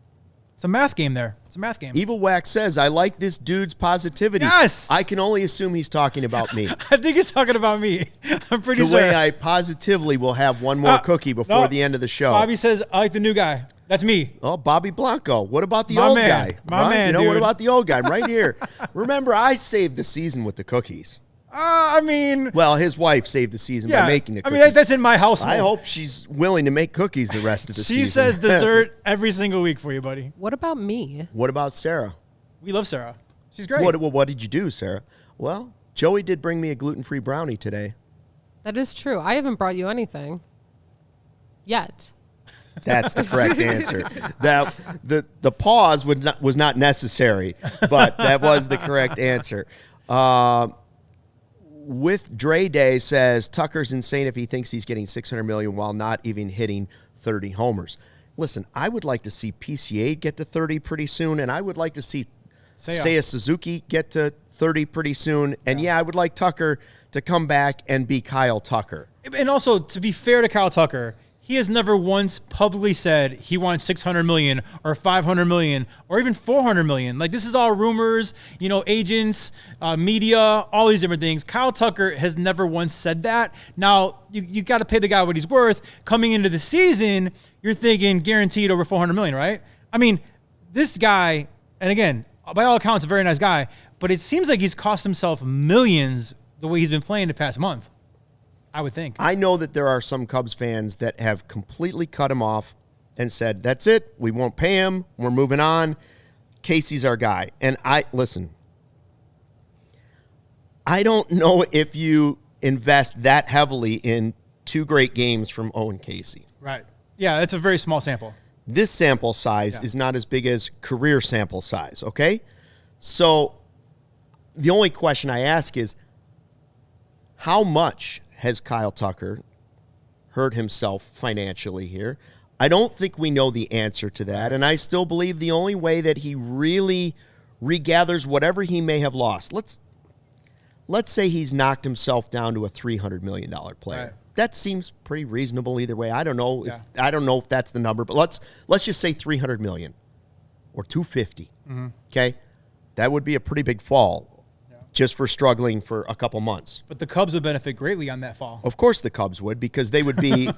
It's a math game there. It's a math game. Evil Wax says, I like this dude's positivity. Yes! I can only assume he's talking about me. I think he's talking about me. I'm pretty The sure. way I positively will have one more cookie before the end of the show. Bobby says, I like the new guy. That's me. Oh, Bobby Blanco. What about the My old man. guy? My man, You know, what dude. about the old guy? I'm right here. Remember, I saved the season with the cookies. I mean, Well, his wife saved the season by making the I cookies. mean, that's in my household. I hope she's willing to make cookies the rest of the season. She says dessert every single week for you, buddy. What about me? What about Sarah? We love Sarah. She's great. What did you do, Sarah? Well, Joey did bring me a gluten-free brownie today. That is true. I haven't brought you anything yet. That's the correct answer. That the pause was not necessary, but that was the correct answer. With Dre Day says Tucker's insane if he thinks he's getting $600 million while not even hitting 30 homers. Listen, I would like to see PCA get to 30 pretty soon, and I would like to see Seiya Suzuki get to 30 pretty soon. And I would like Tucker to come back and be Kyle Tucker. And also, to be fair to Kyle Tucker, he has never once publicly said he wants $600 million or $500 million or even $400 million. Like, this is all rumors, agents, media, all these different things. Kyle Tucker has never once said that. Now, you got to pay the guy what he's worth. Coming into the season, you're thinking guaranteed over $400 million, right? I mean, this guy, and again, by all accounts, a very nice guy, but it seems like he's cost himself millions the way he's been playing the past month. I would think. I know that there are some Cubs fans that have completely cut him off and said, that's it. We won't pay him. We're moving on. Caissie's our guy. And listen, I don't know if you invest that heavily in 2 great games from Owen Caissie. Right. Yeah, it's a very small sample. This sample size is not as big as career sample size, okay? So the only question I ask is, how much has Kyle Tucker hurt himself financially here? I don't think we know the answer to that, and I still believe the only way that he really regathers whatever he may have lost, let's say he's knocked himself down to a $300 million player. Right. That seems pretty reasonable either way. I don't know if that's the number, but let's just say $300 million or $250. Okay, that would be a pretty big fall. Just for struggling for a couple months. But the Cubs would benefit greatly on that fall. Of course the Cubs would, because they would be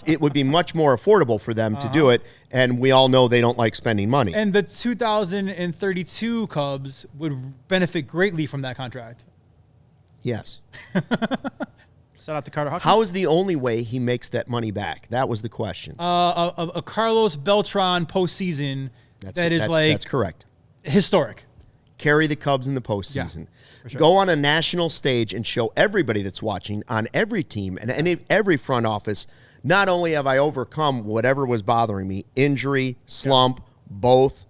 it would be much more affordable for them to do it, and we all know they don't like spending money. And the 2032 Cubs would benefit greatly from that contract. Yes. Shout out to Carter Hawkins. How is the only way he makes that money back? That was the question. A Carlos Beltran postseason that's correct. Historic. Carry the Cubs in the postseason. Yeah. Sure. Go on a national stage and show everybody that's watching on every team and every front office, not only have I overcome whatever was bothering me, injury, slump, both,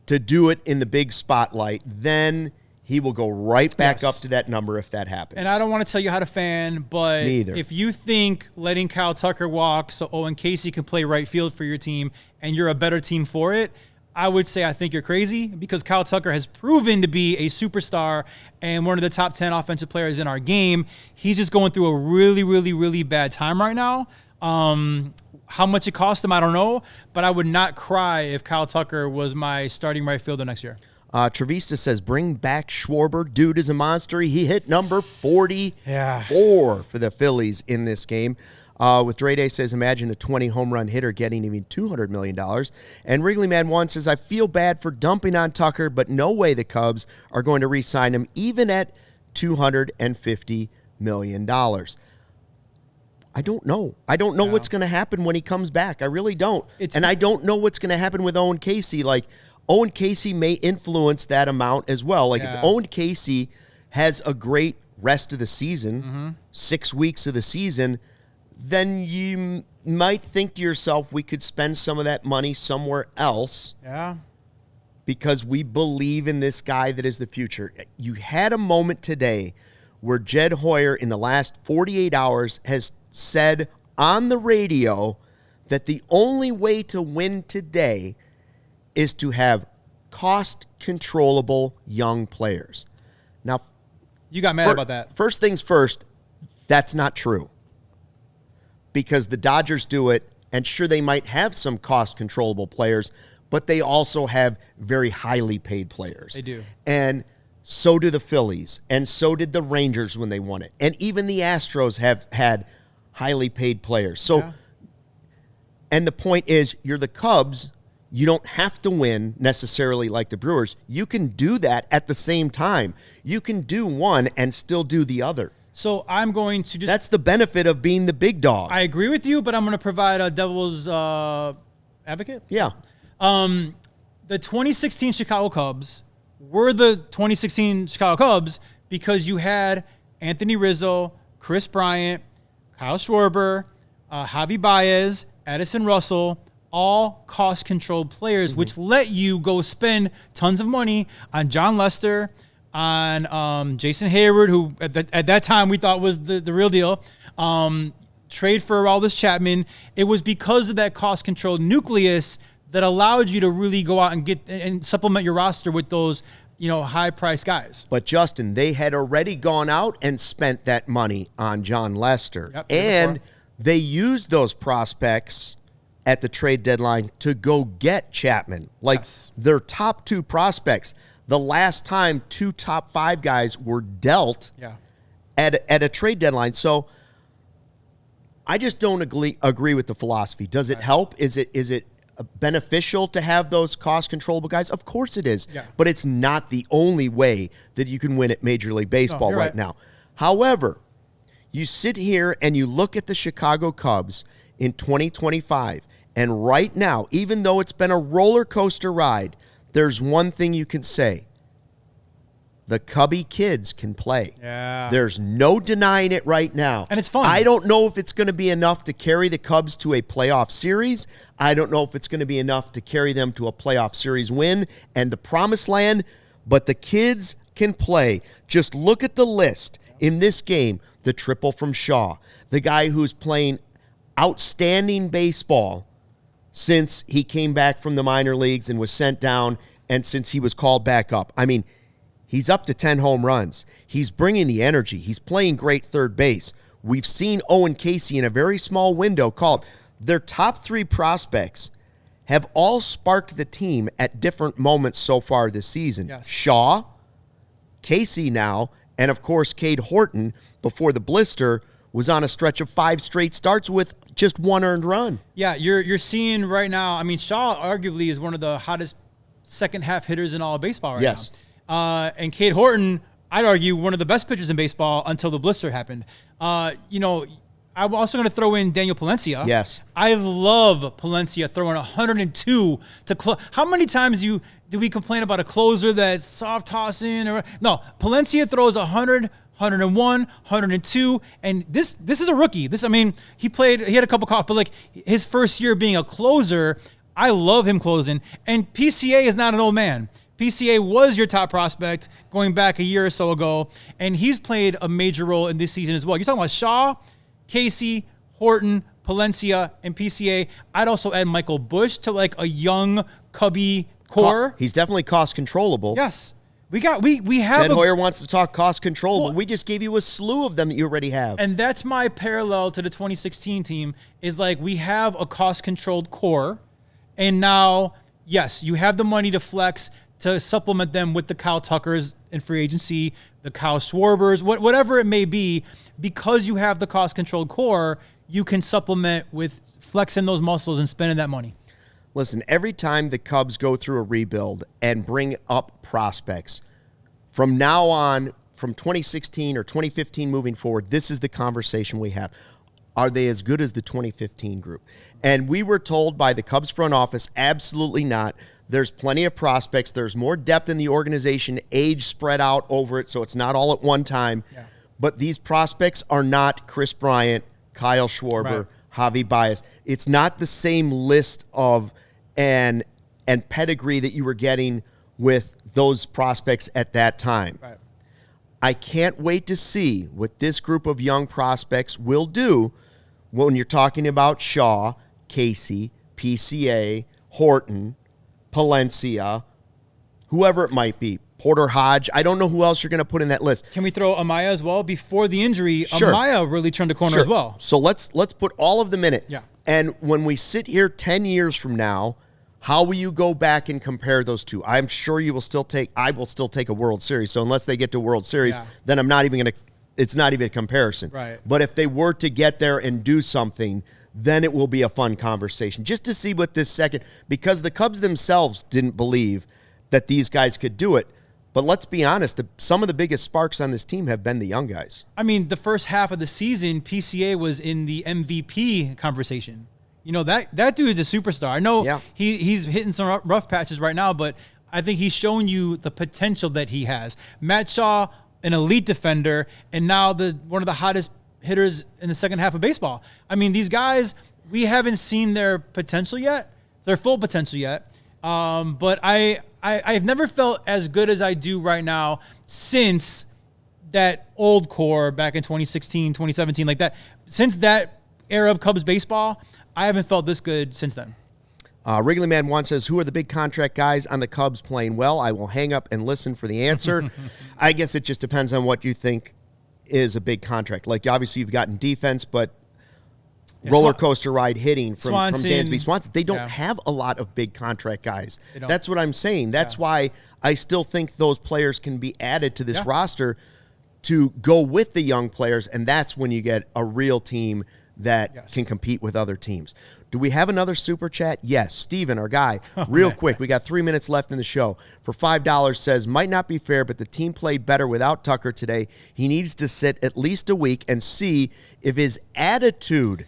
to do it in the big spotlight, then he will go right back up to that number if that happens. And I don't want to tell you how to fan, but Me either. If you think letting Kyle Tucker walk so Owen Caissie can play right field for your team and you're a better team for it, I would say I think you're crazy, because Kyle Tucker has proven to be a superstar and one of the top 10 offensive players in our game. He's just going through a really, really, really bad time right now. How much it cost him, I don't know, but I would not cry if Kyle Tucker was my starting right fielder next year. Trevista says, bring back Schwarber. Dude is a monster. He hit number 44 for the Phillies in this game. With Dre Day says, imagine a 20 home run hitter getting even $200 million. And Wrigley Man 1 says, I feel bad for dumping on Tucker, but no way the Cubs are going to re-sign him, even at $250 million. I don't know. I don't know what's going to happen when he comes back. I really don't. And I don't know what's going to happen with Owen Caissie. Like, Owen Caissie may influence that amount as well. Like, if Owen Caissie has a great rest of the season, 6 weeks of the season, then you might think to yourself, we could spend some of that money somewhere else. Yeah. Because we believe in this guy that is the future. You had a moment today where Jed Hoyer in the last 48 hours has said on the radio that the only way to win today is to have cost-controllable young players. Now, you got mad about that. First things first, that's not true. Because the Dodgers do it, and sure, they might have some cost-controllable players, but they also have very highly paid players. They do. And so do the Phillies, and so did the Rangers when they won it. And even the Astros have had highly paid players. So, and the point is, you're the Cubs. You don't have to win necessarily like the Brewers. You can do that at the same time. You can do one and still do the other. So I'm going to just... That's the benefit of being the big dog. I agree with you, but I'm going to provide a devil's advocate. Yeah. The 2016 Chicago Cubs were the 2016 Chicago Cubs because you had Anthony Rizzo, Chris Bryant, Kyle Schwarber, Javi Baez, Addison Russell, all cost-controlled players, which let you go spend tons of money on John Lester, on Jason Hayward, who at that time we thought was the real deal, trade for Aroldis Chapman. It was because of that cost-controlled nucleus that allowed you to really go out and get and supplement your roster with those, high-priced guys. But, Justin, they had already gone out and spent that money on John Lester. Yep, and they used those prospects at the trade deadline to go get Chapman. Like, their top two prospects, the last time 2 top 5 guys were dealt at a trade deadline. So I just don't agree with the philosophy. Does it help? Is it beneficial to have those cost-controllable guys? Of course it is. Yeah. But it's not the only way that you can win at Major League Baseball right now. However, you sit here and you look at the Chicago Cubs in 2025, and right now, even though it's been a roller coaster ride, there's one thing you can say. The Cubby kids can play. Yeah. There's no denying it right now. And it's fun. I don't know if it's going to be enough to carry the Cubs to a playoff series. I don't know if it's going to be enough to carry them to a playoff series win and the promised land, but the kids can play. Just look at the list in this game. The triple from Shaw, the guy who's playing outstanding baseball since he came back from the minor leagues and was sent down, and since he was called back up. I mean, he's up to 10 home runs. He's bringing the energy. He's playing great third base. We've seen Owen Caissie in a very small window called. Their top 3 prospects have all sparked the team at different moments so far this season. Yes. Shaw, Caissie now, and of course Cade Horton before the blister was on a stretch of 5 straight starts with just 1 earned run. Yeah, you're seeing right now. I mean, Shaw arguably is one of the hottest second half hitters in all of baseball right now. And Cade Horton, I'd argue, one of the best pitchers in baseball until the blister happened. I'm also going to throw in Daniel Palencia. Yes. I love Palencia throwing 102 to close. How many times do we complain about a closer that's soft tossing? No, Palencia throws 100, 101, 102, and this is a rookie. He had a couple coughs, but like his first year being a closer, I love him closing. And PCA is not an old man. PCA was your top prospect going back a year or so ago, and he's played a major role in this season as well. You're talking about Shaw, Caissie, Horton, Palencia, and PCA. I'd also add Michael Busch to like a young Cubby core. He's definitely cost controllable. Yes. We have Jed Hoyer wants to talk cost control, but we just gave you a slew of them that you already have. And that's my parallel to the 2016 team is like we have a cost-controlled core, and now, yes, you have the money to flex to supplement them with the Kyle Tuckers in free agency, the Kyle Schwarbers, whatever it may be. Because you have the cost-controlled core, you can supplement with flexing those muscles and spending that money. Listen, every time the Cubs go through a rebuild and bring up prospects, from now on, from 2016 or 2015 moving forward, this is the conversation we have. Are they as good as the 2015 group? And we were told by the Cubs front office, absolutely not. There's plenty of prospects. There's more depth in the organization, age spread out over it, so it's not all at one time. Yeah. But these prospects are not Chris Bryant, Kyle Schwarber, Javi Baez. It's not the same list of and pedigree that you were getting with those prospects at that time. Right. I can't wait to see what this group of young prospects will do when you're talking about Shaw, Caissie, PCA, Horton, Palencia, whoever it might be, Porter Hodge. I don't know who else you're going to put in that list. Can we throw Amaya as well? Before the injury, sure. Amaya really turned the corner as well. So let's put all of them in it. Yeah. And when we sit here 10 years from now, how will you go back and compare those two? I'm sure I will still take a World Series. So unless they get to World Series, then I'm not even going to, it's not even a comparison. Right. But if they were to get there and do something, then it will be a fun conversation just to see what this second, because the Cubs themselves didn't believe that these guys could do it. But let's be honest, some of the biggest sparks on this team have been the young guys. I mean, the first half of the season, PCA was in the MVP conversation. You know, that dude is a superstar. I know he's hitting some rough patches right now, but I think he's shown you the potential that he has. Matt Shaw, an elite defender, and now one of the hottest hitters in the second half of baseball. I mean, these guys, we haven't seen their potential yet, their full potential yet. But I've never felt as good as I do right now since that old core back in 2016, 2017, like that. Since that era of Cubs baseball, I haven't felt this good since then. Wrigley Man 1 says, who are the big contract guys on the Cubs playing well? I will hang up and listen for the answer. I guess it just depends on what you think is a big contract. Like, obviously, you've gotten defense, but roller coaster ride hitting from Dansby, Swanson. They don't have a lot of big contract guys. That's what I'm saying. That's why I still think those players can be added to this roster to go with the young players, and that's when you get a real team that can compete with other teams. Do we have another super chat? Yes. Steven, our guy, real quick. We got 3 minutes left in the show. For $5 says, might not be fair, but the team played better without Tucker today. He needs to sit at least a week and see if his attitude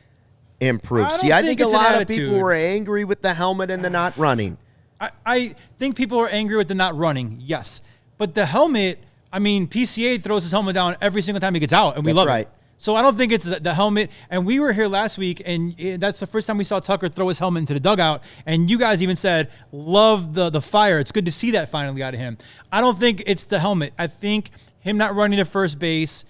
improves. I think a lot of people were angry with the helmet and the not running. I think people are angry with the not running, yes. But the helmet, I mean, PCA throws his helmet down every single time he gets out, and we love it. So I don't think it's the helmet. And we were here last week, and that's the first time we saw Tucker throw his helmet into the dugout. And you guys even said, love the fire. It's good to see that finally out of him. I don't think it's the helmet. I think him not running to first base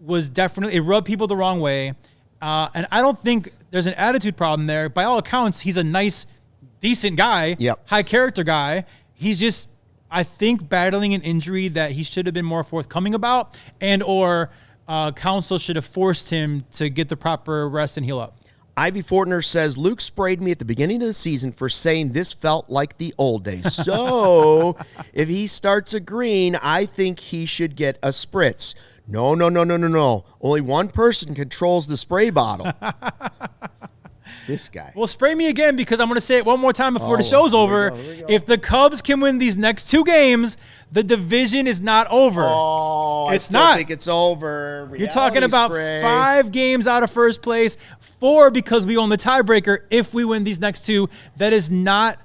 was definitely, it rubbed people the wrong way. And I don't think there's an attitude problem there. By all accounts, he's a nice, decent guy, high character guy. He's just, I think, battling an injury that he should have been more forthcoming about, and/or counsel should have forced him to get the proper rest and heal up. Ivy Fortner says, Luke sprayed me at the beginning of the season for saying this felt like the old days. So if he starts agreeing, I think he should get a spritz. No. Only one person controls the spray bottle. This guy. Well, spray me again, because I'm going to say it one more time before the show's over. Here we go. If the Cubs can win these next 2 games, the division is not over. It's not. I think it's over. You're talking about 5 games out of first place, 4 because we own the tiebreaker. If we win these next 2, that is not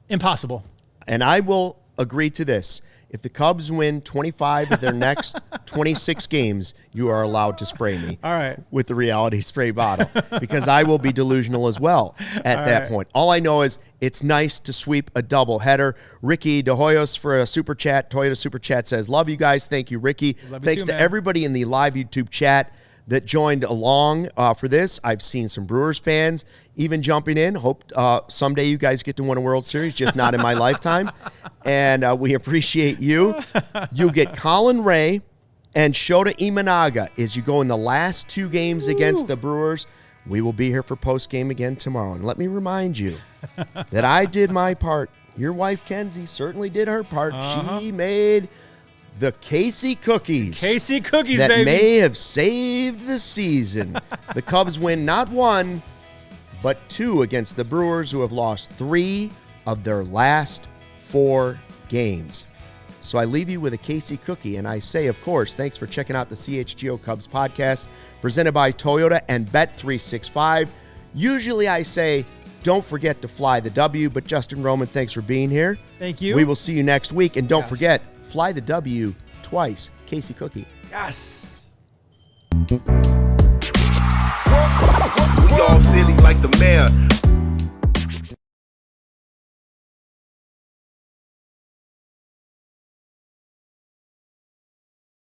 impossible. And I will agree to this. If the Cubs win 25 of their next 26 games, you are allowed to spray me. All right. With the reality spray bottle, because I will be delusional as well at that point. All I know is it's nice to sweep a doubleheader. Ricky De Hoyos for a super chat. Toyota super chat says, love you guys. Thank you, Ricky. Thanks to everybody in the live YouTube chat that joined along for this. I've seen some Brewers fans even jumping in. Hope someday you guys get to win a World Series, just not in my lifetime. And we appreciate you. You get Colin Ray and Shota Imanaga as you go in the last 2 games against the Brewers. We will be here for postgame again tomorrow. And let me remind you that I did my part. Your wife, Kenzie, certainly did her part. She made the Caissie cookies. Caissie cookies, that baby. may have saved the season. The Cubs win not 1, but 2 against the Brewers, who have lost 3 of their last 4 games. So I leave you with a Caissie cookie, and I say, of course, thanks for checking out the CHGO Cubs podcast, presented by Toyota and Bet365. Usually I say, don't forget to fly the W, but Justin Roman, thanks for being here. Thank you. We will see you next week, and don't forget, fly the W twice. Caissie cookie. Yes. We all silly like the mayor.